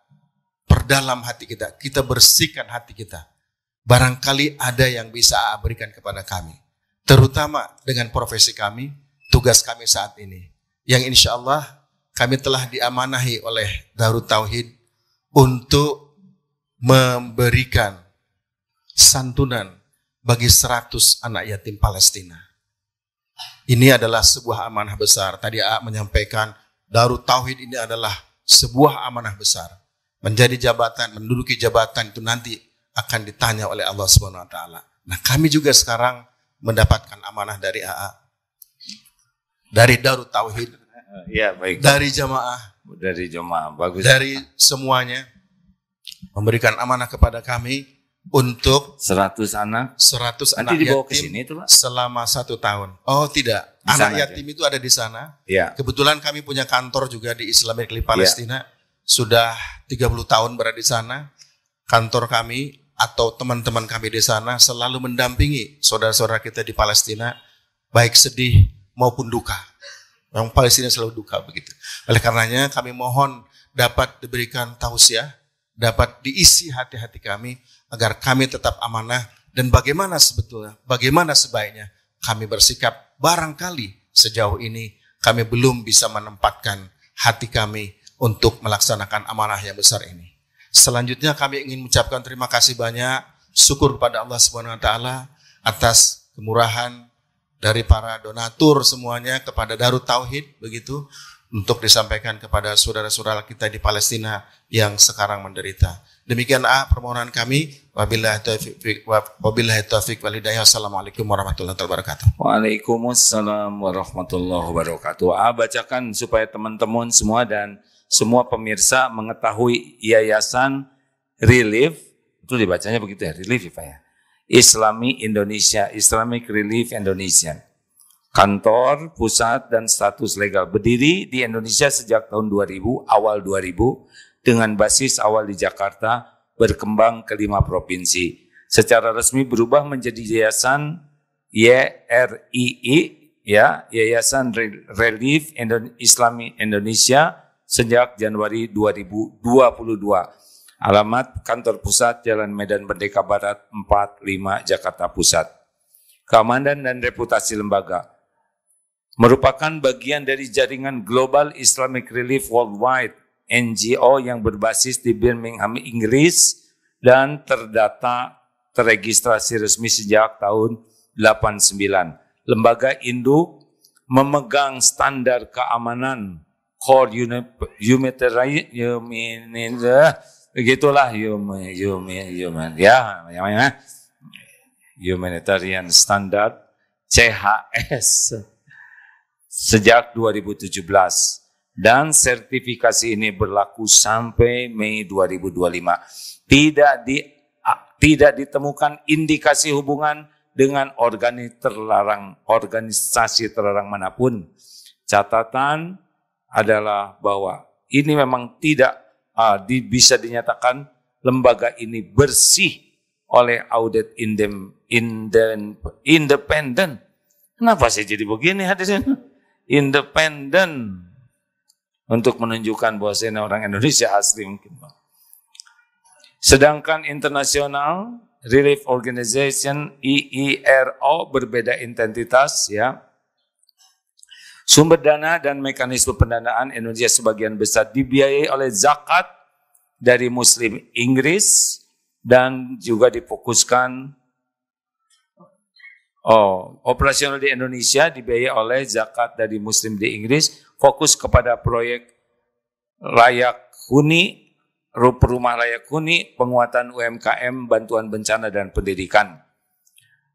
perdalam hati kita bersihkan hati kita. Barangkali ada yang bisa AA berikan kepada kami. Terutama dengan profesi kami, tugas kami saat ini. Yang insya Allah kami telah diamanahi oleh Darut Tauhid untuk memberikan santunan bagi 100 anak yatim Palestina. Ini adalah sebuah amanah besar. Tadi AA menyampaikan Darut Tauhid ini adalah sebuah amanah besar. Menjadi jabatan, menduduki jabatan itu nanti akan ditanya oleh Allah Subhanahu wa taala. Nah, kami juga sekarang mendapatkan amanah dari AA, dari Darut Tauhid, ya, baik. dari jamaah, bagus. Dari semuanya memberikan amanah kepada kami untuk 100 anak. Anak dibawa yatim ke sini itu, Pak? selama 1 tahun. Oh tidak, anak yatim itu ada di sana. Ya. Kebetulan kami punya kantor juga di Islamic Relief Palestina. Ya. Sudah 30 tahun berada di sana. Kantor kami atau teman-teman kami di sana selalu mendampingi saudara-saudara kita di Palestina, baik sedih maupun duka. Yang Palestina selalu duka begitu. Oleh karenanya kami mohon dapat diberikan tausiah, dapat diisi hati-hati kami agar kami tetap amanah, dan bagaimana sebaiknya kami bersikap. Barangkali sejauh ini kami belum bisa menempatkan hati kami untuk melaksanakan amanah yang besar ini. Selanjutnya kami ingin mengucapkan terima kasih banyak, syukur kepada Allah Subhanahu wa taala atas kemurahan dari para donatur semuanya kepada Darut Tauhid begitu, untuk disampaikan kepada saudara-saudara kita di Palestina yang sekarang menderita. Demikian permohonan kami. Wabillahi taufiq wal hidayah. Assalamualaikum warahmatullahi wabarakatuh. Waalaikumsalam warahmatullahi wabarakatuh. Bacakan supaya teman-teman semua dan semua pemirsa mengetahui Yayasan Relief, itu dibacanya begitu ya, Relief ya Pak ya. Islami Indonesia, Islamic Relief Indonesia. Kantor, pusat, dan status legal. Berdiri di Indonesia sejak tahun 2000, awal 2000, dengan basis awal di Jakarta, berkembang ke 5 provinsi. Secara resmi berubah menjadi Yayasan YRII, ya, Yayasan Relief Islami Indonesia sejak Januari 2022. Alamat kantor pusat Jalan Medan Merdeka Barat 45 Jakarta Pusat. Keamanan dan reputasi lembaga. Merupakan bagian dari jaringan Global Islamic Relief Worldwide, NGO yang berbasis di Birmingham, Inggris dan terregistrasi resmi sejak tahun 89. Lembaga induk memegang standar keamanan Core Humanitarian Standard CHS sejak 2017 dan sertifikasi ini berlaku sampai Mei 2025. Tidak ditemukan indikasi hubungan dengan organisasi terlarang manapun. Catatan adalah bahwa ini memang tidak bisa dinyatakan lembaga ini bersih oleh audit independen. Kenapa sih jadi begini hadirin? Independen untuk menunjukkan bahwa ini orang Indonesia asli mungkin. Sedangkan internasional Relief Organization IERO berbeda identitas ya. Sumber dana dan mekanisme pendanaan Indonesia sebagian besar dibiayai oleh zakat dari Muslim Inggris dan juga difokuskan operasional di Indonesia dibiayai oleh zakat dari Muslim di Inggris, fokus kepada proyek layak huni, rumah layak huni, penguatan UMKM, bantuan bencana dan pendidikan.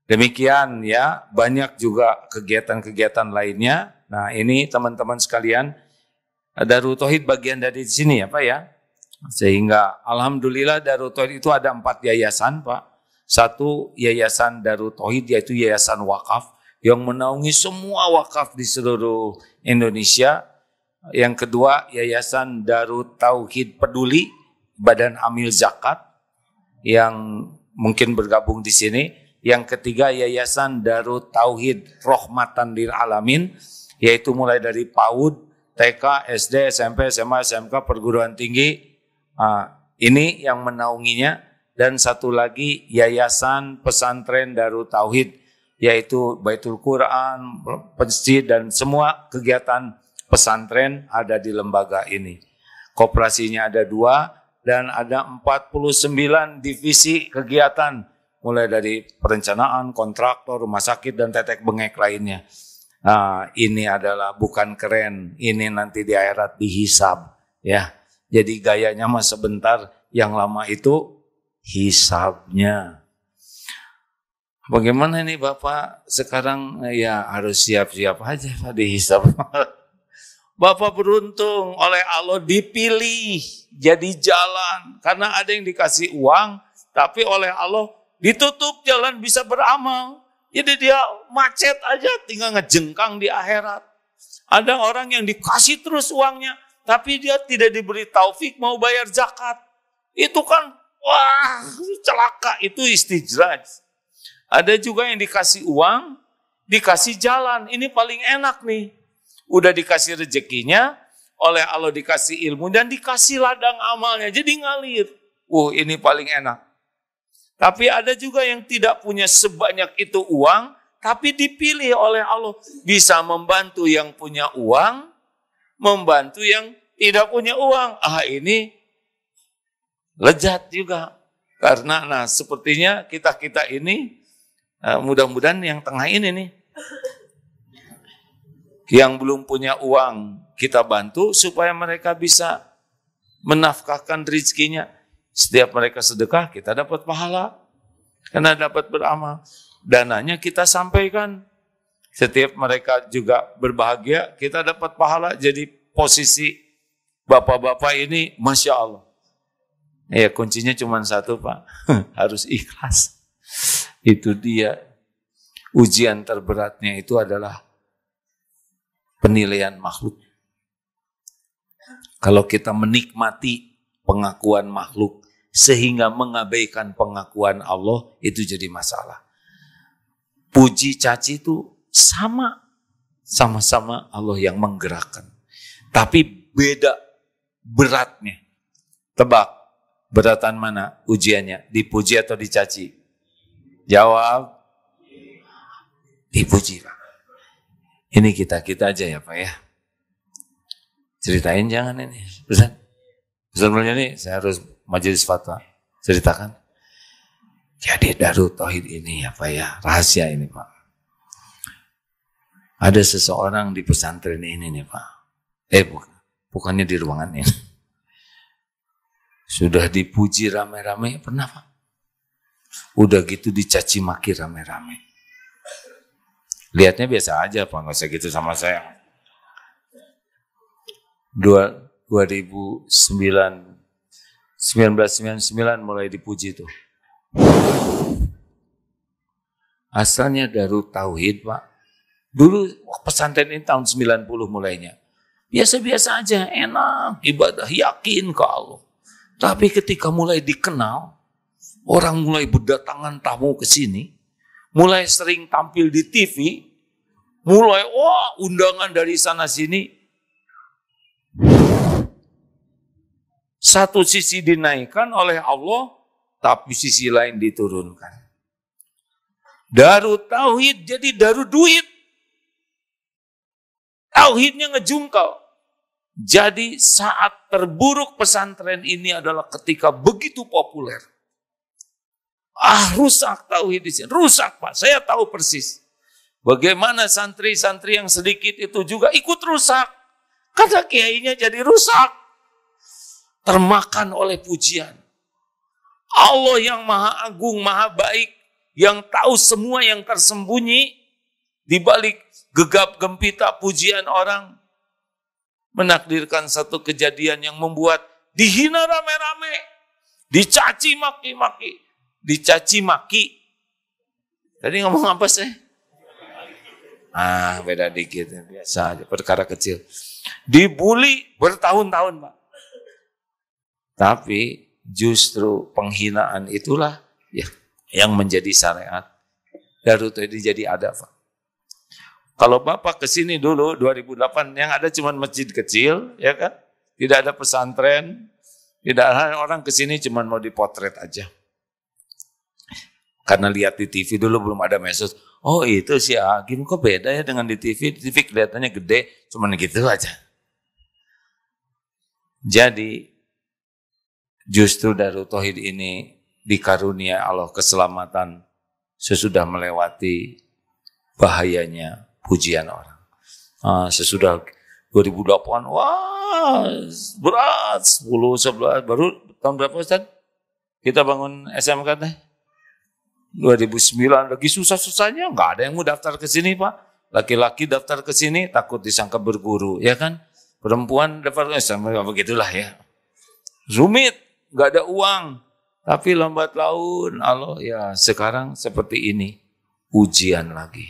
Demikian ya, banyak juga kegiatan-kegiatan lainnya. Nah ini teman-teman sekalian, Darut Tauhid bagian dari sini ya Pak ya. Sehingga alhamdulillah Darut Tauhid itu ada 4 yayasan Pak. Satu Yayasan Darut Tauhid yaitu Yayasan Wakaf yang menaungi semua wakaf di seluruh Indonesia. Yang kedua Yayasan Darut Tauhid Peduli, Badan Amil Zakat yang mungkin bergabung di sini. Yang ketiga Yayasan Darut Tauhid Rahmatan lil Alamin, yaitu mulai dari PAUD, TK, SD, SMP, SMA, SMK, perguruan tinggi. Ini yang menaunginya. Dan satu lagi Yayasan Pesantren Darut Tauhid, yaitu Baitul Quran, masjid, dan semua kegiatan pesantren ada di lembaga ini. Koperasinya ada 2 dan ada 49 divisi kegiatan, mulai dari perencanaan, kontraktor, rumah sakit, dan tetek bengek lainnya. Nah, ini adalah bukan keren, ini nanti di akhirat dihisab. Ya, jadi gayanya mah sebentar, yang lama itu hisabnya. Bagaimana ini Bapak sekarang ya harus siap-siap aja Pak dihisab. Bapak beruntung oleh Allah dipilih jadi jalan. Karena ada yang dikasih uang tapi oleh Allah ditutup jalan bisa beramal. Jadi dia macet aja tinggal ngejengkang di akhirat. Ada orang yang dikasih terus uangnya tapi dia tidak diberi taufik mau bayar zakat. Itu kan wah, celaka, itu istijraj. Ada juga yang dikasih uang, dikasih jalan. Ini paling enak nih. Udah dikasih rezekinya, oleh Allah dikasih ilmu, dan dikasih ladang amalnya. Jadi ngalir. Ini paling enak. Tapi ada juga yang tidak punya sebanyak itu uang, tapi dipilih oleh Allah. Bisa membantu yang punya uang, membantu yang tidak punya uang. Ini lezat juga. Karena sepertinya kita ini mudah-mudahan yang tengah ini nih yang belum punya uang kita bantu supaya mereka bisa menafkahkan rezekinya. Setiap mereka sedekah, kita dapat pahala. Karena dapat beramal. Dananya kita sampaikan. Setiap mereka juga berbahagia, kita dapat pahala. Jadi posisi bapak-bapak ini, Masya Allah. Ya kuncinya cuma satu Pak, harus ikhlas. Itu dia. Ujian terberatnya itu adalah penilaian makhluk. Kalau kita menikmati pengakuan makhluk sehingga mengabaikan pengakuan Allah, itu jadi masalah. Puji caci itu sama-sama Allah yang menggerakkan. Tapi beda beratnya. Tebak, beratan mana ujiannya? Dipuji atau dicaci? Jawab. Dipuji Pak. Ini kita aja ya Pak ya. Ceritain jangan ini. Ustaz ini saya harus majelis fatwa. Ceritakan. Jadi Darut Tauhid ini ya Pak ya. Rahasia ini Pak. Ada seseorang di pesantren ini nih Pak. Bukannya di ruangan ini. Sudah dipuji rame-rame pernah Pak. Udah gitu dicaci maki rame-rame. Lihatnya biasa aja Pak, nggak usah gitu sama saya. 1999 mulai dipuji tuh. Asalnya Darut Tauhid Pak. Dulu pesantren ini tahun 90 mulainya. Biasa-biasa aja, enak, ibadah, yakin ke Allah. Tapi ketika mulai dikenal, orang mulai berdatangan tamu ke sini, mulai sering tampil di TV, mulai undangan dari sana sini. Satu sisi dinaikkan oleh Allah, tapi sisi lain diturunkan. Darut Tauhid jadi darut duit. Tauhidnya ngejungkal. Jadi saat terburuk pesantren ini adalah ketika begitu populer. Rusak tauhid di sini. Rusak Pak, saya tahu persis. Bagaimana santri-santri yang sedikit itu juga ikut rusak. Karena kiainya jadi rusak. Termakan oleh pujian. Allah yang maha agung, maha baik. Yang tahu semua yang tersembunyi. Di balik gegap gempita pujian orang. Menakdirkan satu kejadian yang membuat dihina rame-rame. Dicaci maki-maki. Dicaci maki. Tadi ngomong apa sih? Beda dikit. Biasa aja, perkara kecil. Dibully bertahun-tahun Pak. Tapi justru penghinaan itulah yang menjadi syariat. Darut Tauhid jadi ada Pak. Kalau Bapak kesini dulu 2008 yang ada cuma masjid kecil, ya kan? Tidak ada pesantren, tidak ada orang kesini cuma mau dipotret aja. Karena lihat di TV dulu belum ada medsos. Oh itu si Agim kok beda ya dengan di TV. Di TV kelihatannya gede, cuman gitu aja. Jadi justru Darut Tauhid ini dikarunia Allah keselamatan sesudah melewati bahayanya pujian orang. Sesudah 2008, berat, 10, 11, baru tahun berapa Ustaz? Kita bangun SMK teh? 2009 lagi susah-susahnya, nggak ada yang mau daftar ke sini Pak. Laki-laki daftar ke sini takut disangka berguru, ya kan? Perempuan daftar sama begitulah ya. Rumit, nggak ada uang. Tapi lambat laun Allah ya sekarang seperti ini, ujian lagi.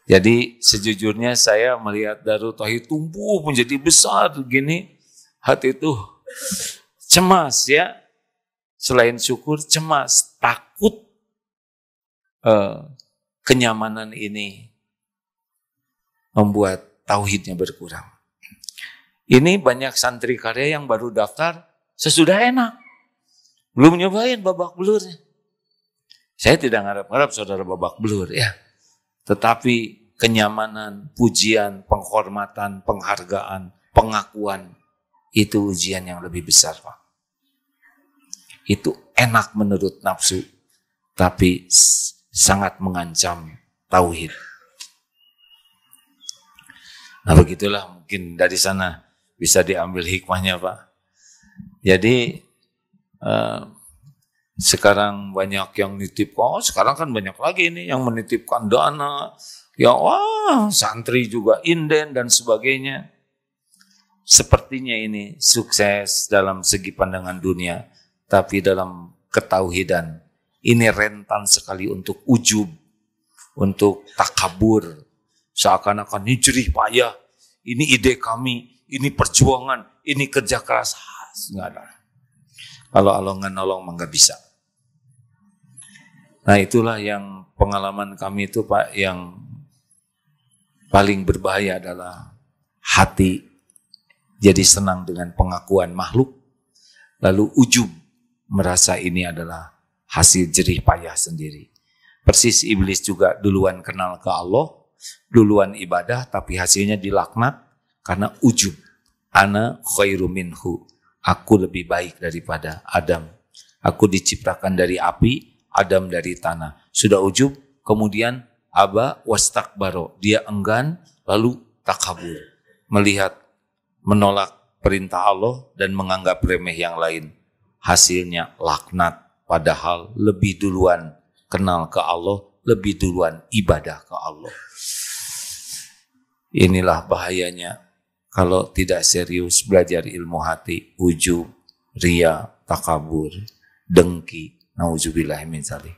Jadi sejujurnya saya melihat Darut Tauhid tumbuh menjadi besar begini, hati itu cemas ya. Selain syukur, cemas, takut kenyamanan ini membuat tauhidnya berkurang. Ini banyak santri karya yang baru daftar sesudah enak. Belum nyobain babak belurnya. Saya tidak ngarap-ngarap saudara babak belur ya. Tetapi kenyamanan, pujian, penghormatan, penghargaan, pengakuan, itu ujian yang lebih besar Pak. Itu enak menurut nafsu, tapi sangat mengancam tauhid. Nah begitulah mungkin dari sana bisa diambil hikmahnya Pak. Jadi sekarang banyak yang nitip, sekarang kan banyak lagi ini yang menitipkan dana, ya wah santri juga inden dan sebagainya. Sepertinya ini sukses dalam segi pandangan dunia, tapi dalam ketauhidan ini rentan sekali untuk ujub, untuk takabur, seakan-akan ini jerih payah, ini ide kami, ini perjuangan, ini kerja keras, nggak ada. Kalau Allah nggak nolong mah nggak bisa. Nah itulah yang pengalaman kami itu Pak, yang paling berbahaya adalah hati jadi senang dengan pengakuan makhluk, lalu ujub merasa ini adalah hasil jerih payah sendiri. Persis iblis juga duluan kenal ke Allah, duluan ibadah, tapi hasilnya dilaknat karena ujub. Ana khairu minhu, aku lebih baik daripada Adam. Aku diciptakan dari api, Adam dari tanah. Sudah ujub, kemudian aba wastakbaro, dia enggan lalu takabur, melihat menolak perintah Allah dan menganggap remeh yang lain. Hasilnya laknat, padahal lebih duluan kenal ke Allah, lebih duluan ibadah ke Allah. Inilah bahayanya kalau tidak serius belajar ilmu hati, ujub, ria, takabur, dengki. Nauzubillah min dzalik.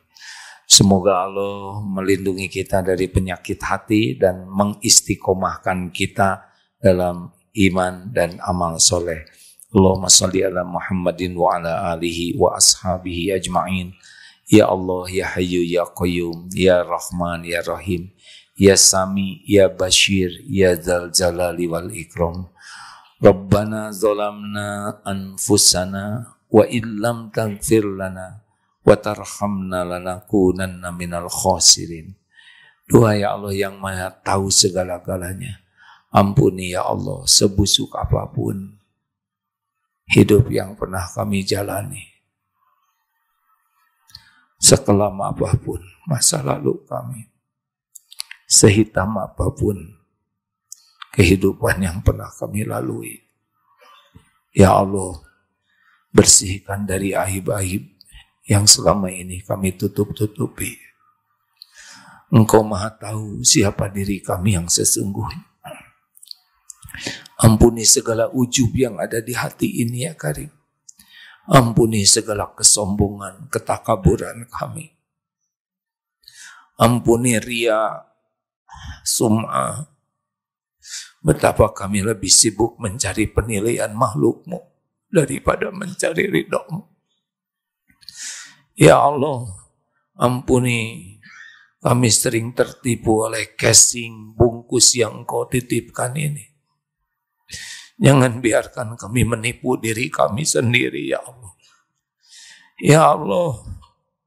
Semoga Allah melindungi kita dari penyakit hati dan mengistiqomahkan kita dalam iman dan amal soleh. Allahumma salli ala Muhammadin wa ala alihi wa ashabihi ajma'in. Ya Allah, ya Hayyu, ya Qayyum, ya Rahman, ya Rahim, ya Sami, ya Bashir, ya Dzal Jalali wal Ikram. Rabbana zalamna anfusana wa illam taghfir lana wa tarhamna lanakunanna minal khasirin. Doa ya Allah yang Maha tahu segala-galanya. Ampuni ya Allah sebusuk apapun hidup yang pernah kami jalani, sekelam apapun masa lalu kami, sehitam apapun kehidupan yang pernah kami lalui. Ya Allah, bersihkan dari aib-aib yang selama ini kami tutup-tutupi. Engkau Maha tahu siapa diri kami yang sesungguhnya. Ampuni segala ujub yang ada di hati ini ya Karim. Ampuni segala kesombongan, ketakaburan kami. Ampuni ria, sum'ah. Betapa kami lebih sibuk mencari penilaian makhlukmu daripada mencari ridhamu. Ya Allah, ampuni kami sering tertipu oleh casing bungkus yang Engkau titipkan ini. Jangan biarkan kami menipu diri kami sendiri ya Allah. Ya Allah,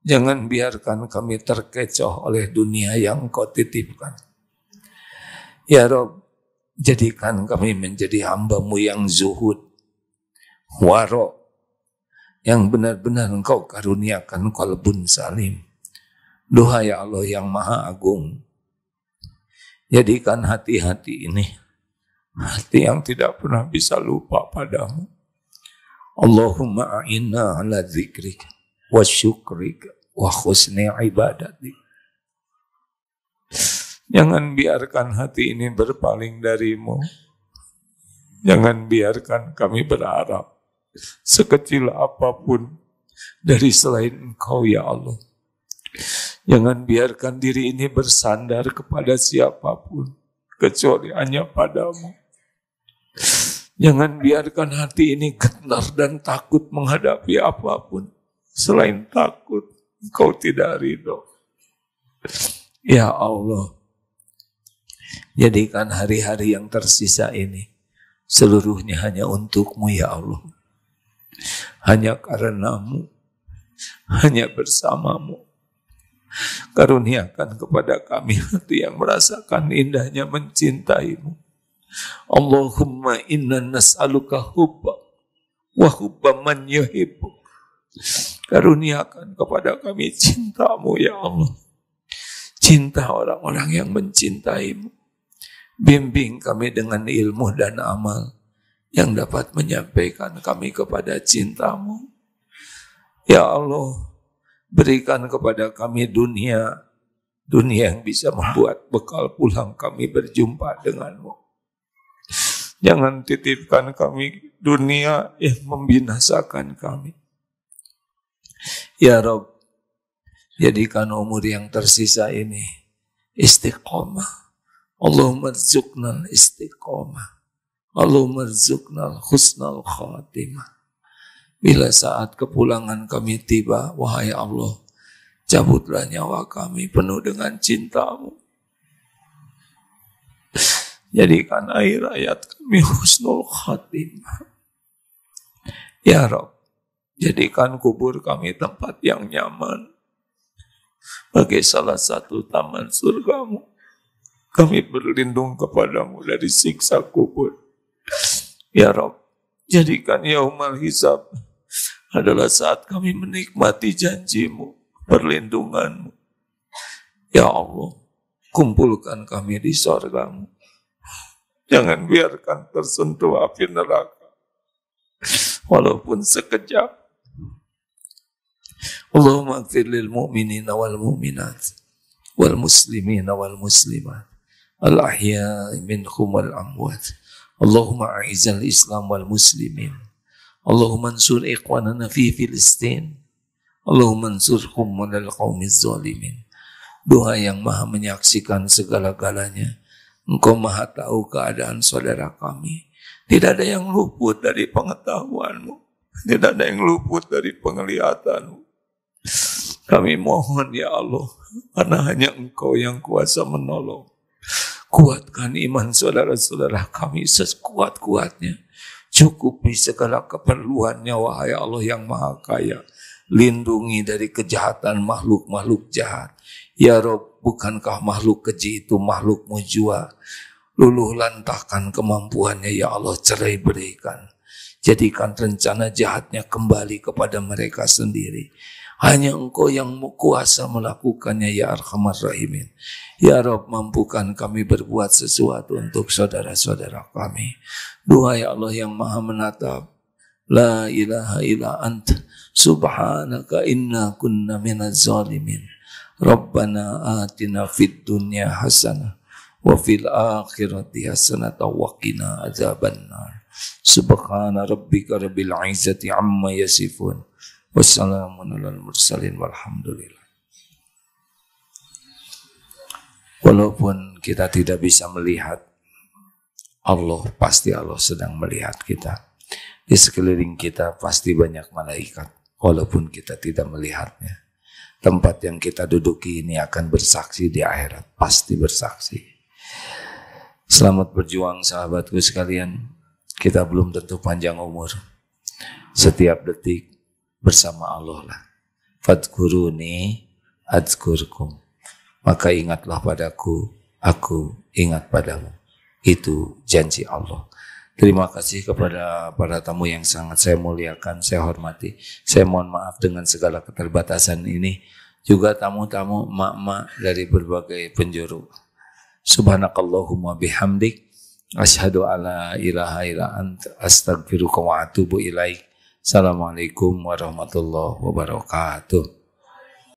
jangan biarkan kami terkecoh oleh dunia yang Engkau titipkan. Ya Rabb, jadikan kami menjadi hamba-Mu yang zuhud, waro, yang benar-benar Engkau karuniakan qalbun salim. Doa ya Allah yang Maha Agung, jadikan hati-hati ini hati yang tidak pernah bisa lupa padamu. Allahumma a'inna ala dzikrika wa syukrika wa husni ibadatik. Jangan biarkan hati ini berpaling darimu. Jangan biarkan kami berharap sekecil apapun dari selain Engkau ya Allah. Jangan biarkan diri ini bersandar kepada siapapun kecuali hanya padamu. Jangan biarkan hati ini gentar dan takut menghadapi apapun selain takut Engkau tidak ridho. Ya Allah, jadikan hari-hari yang tersisa ini seluruhnya hanya untuk-Mu ya Allah. Hanya karena-Mu, hanya bersama-Mu. Karuniakan kepada kami hati yang merasakan indahnya mencintai-Mu. Allahumma inna nas'aluka hubba wa hubba man yuhibbuk. Karuniakan kepada kami cinta-Mu ya Allah. Cinta orang-orang yang mencintai-Mu. Bimbing kami dengan ilmu dan amal yang dapat menyampaikan kami kepada cinta-Mu. Ya Allah, berikan kepada kami dunia yang bisa membuat bekal pulang kami berjumpa dengan-Mu. Jangan titipkan kami dunia yang membinasakan kami. Ya Rabb, jadikan umur yang tersisa ini istiqomah. Allahumma rzuqnal istiqomah. Allahumma rzuqnal husnal khatimah. Bila saat kepulangan kami tiba, wahai Allah, cabutlah nyawa kami penuh dengan cinta-Mu. Jadikan akhir hayat kami husnul khatimah. Ya Rabb, jadikan kubur kami tempat yang nyaman sebagai salah satu taman surga-Mu. Kami berlindung kepadamu dari siksa kubur. Ya Rabb, jadikan yaumal hisab adalah saat kami menikmati janji-Mu, perlindungan-Mu. Ya Allah, kumpulkan kami di surga-Mu. Jangan biarkan tersentuh api neraka, walaupun sekejap. Allahumma ighfir lil mu'minina wal mu'minat wal muslimina wal muslimat al-ahya'i minhum wal amwat. Allahumma a'izzal Islam wal muslimin. Allahumma ansur ikhwanana fi Filistin. Allahumma ansurhum minal qaumiz zalimin. Doa yang maha menyaksikan segala-galanya. Engkau maha tahu keadaan saudara kami. Tidak ada yang luput dari pengetahuan-Mu. Tidak ada yang luput dari penglihatan-Mu. Kami mohon ya Allah, karena hanya Engkau yang kuasa menolong. Kuatkan iman saudara-saudara kami sekuat-kuatnya. Cukupi segala keperluannya, wahai Allah yang maha kaya. Lindungi dari kejahatan makhluk-makhluk jahat. Ya Rob, bukankah makhluk keji itu makhluk-Mu jua? Luluh lantahkan kemampuannya ya Allah, cerai berikan. Jadikan rencana jahatnya kembali kepada mereka sendiri. Hanya Engkau yang kuasa melakukannya ya Arhamar Rahimin. Ya Rabb, mampukan kami berbuat sesuatu untuk saudara-saudara kami. Doa ya Allah yang maha menatap. La ilaha illa anta subhanaka inna kunna minaz zalimin. Rabbana atina fid dunya hasanah wa fil akhirati hasanah wa qina adzabannar. Subhana rabbika rabbil izzati amma yasifun. Wassalamun alal mursalin walhamdulillah. Walaupun kita tidak bisa melihat Allah, pasti Allah sedang melihat kita. Di sekeliling kita pasti banyak malaikat, walaupun kita tidak melihatnya. Tempat yang kita duduki ini akan bersaksi di akhirat, pasti bersaksi. Selamat berjuang sahabatku sekalian. Kita belum tentu panjang umur. Setiap detik bersama Allah lah. Fadhkuruni adzkurkum. Maka ingatlah padaku, aku ingat padamu. Itu janji Allah. Terima kasih kepada para tamu yang sangat saya muliakan, saya hormati. Saya mohon maaf dengan segala keterbatasan ini. Juga tamu-tamu mak-mak dari berbagai penjuru. Subhanakallahumma bihamdik. Asyhadu alla ilaha illa anta astaghfiruka wa atubu ilaik. Assalamualaikum warahmatullahi wabarakatuh.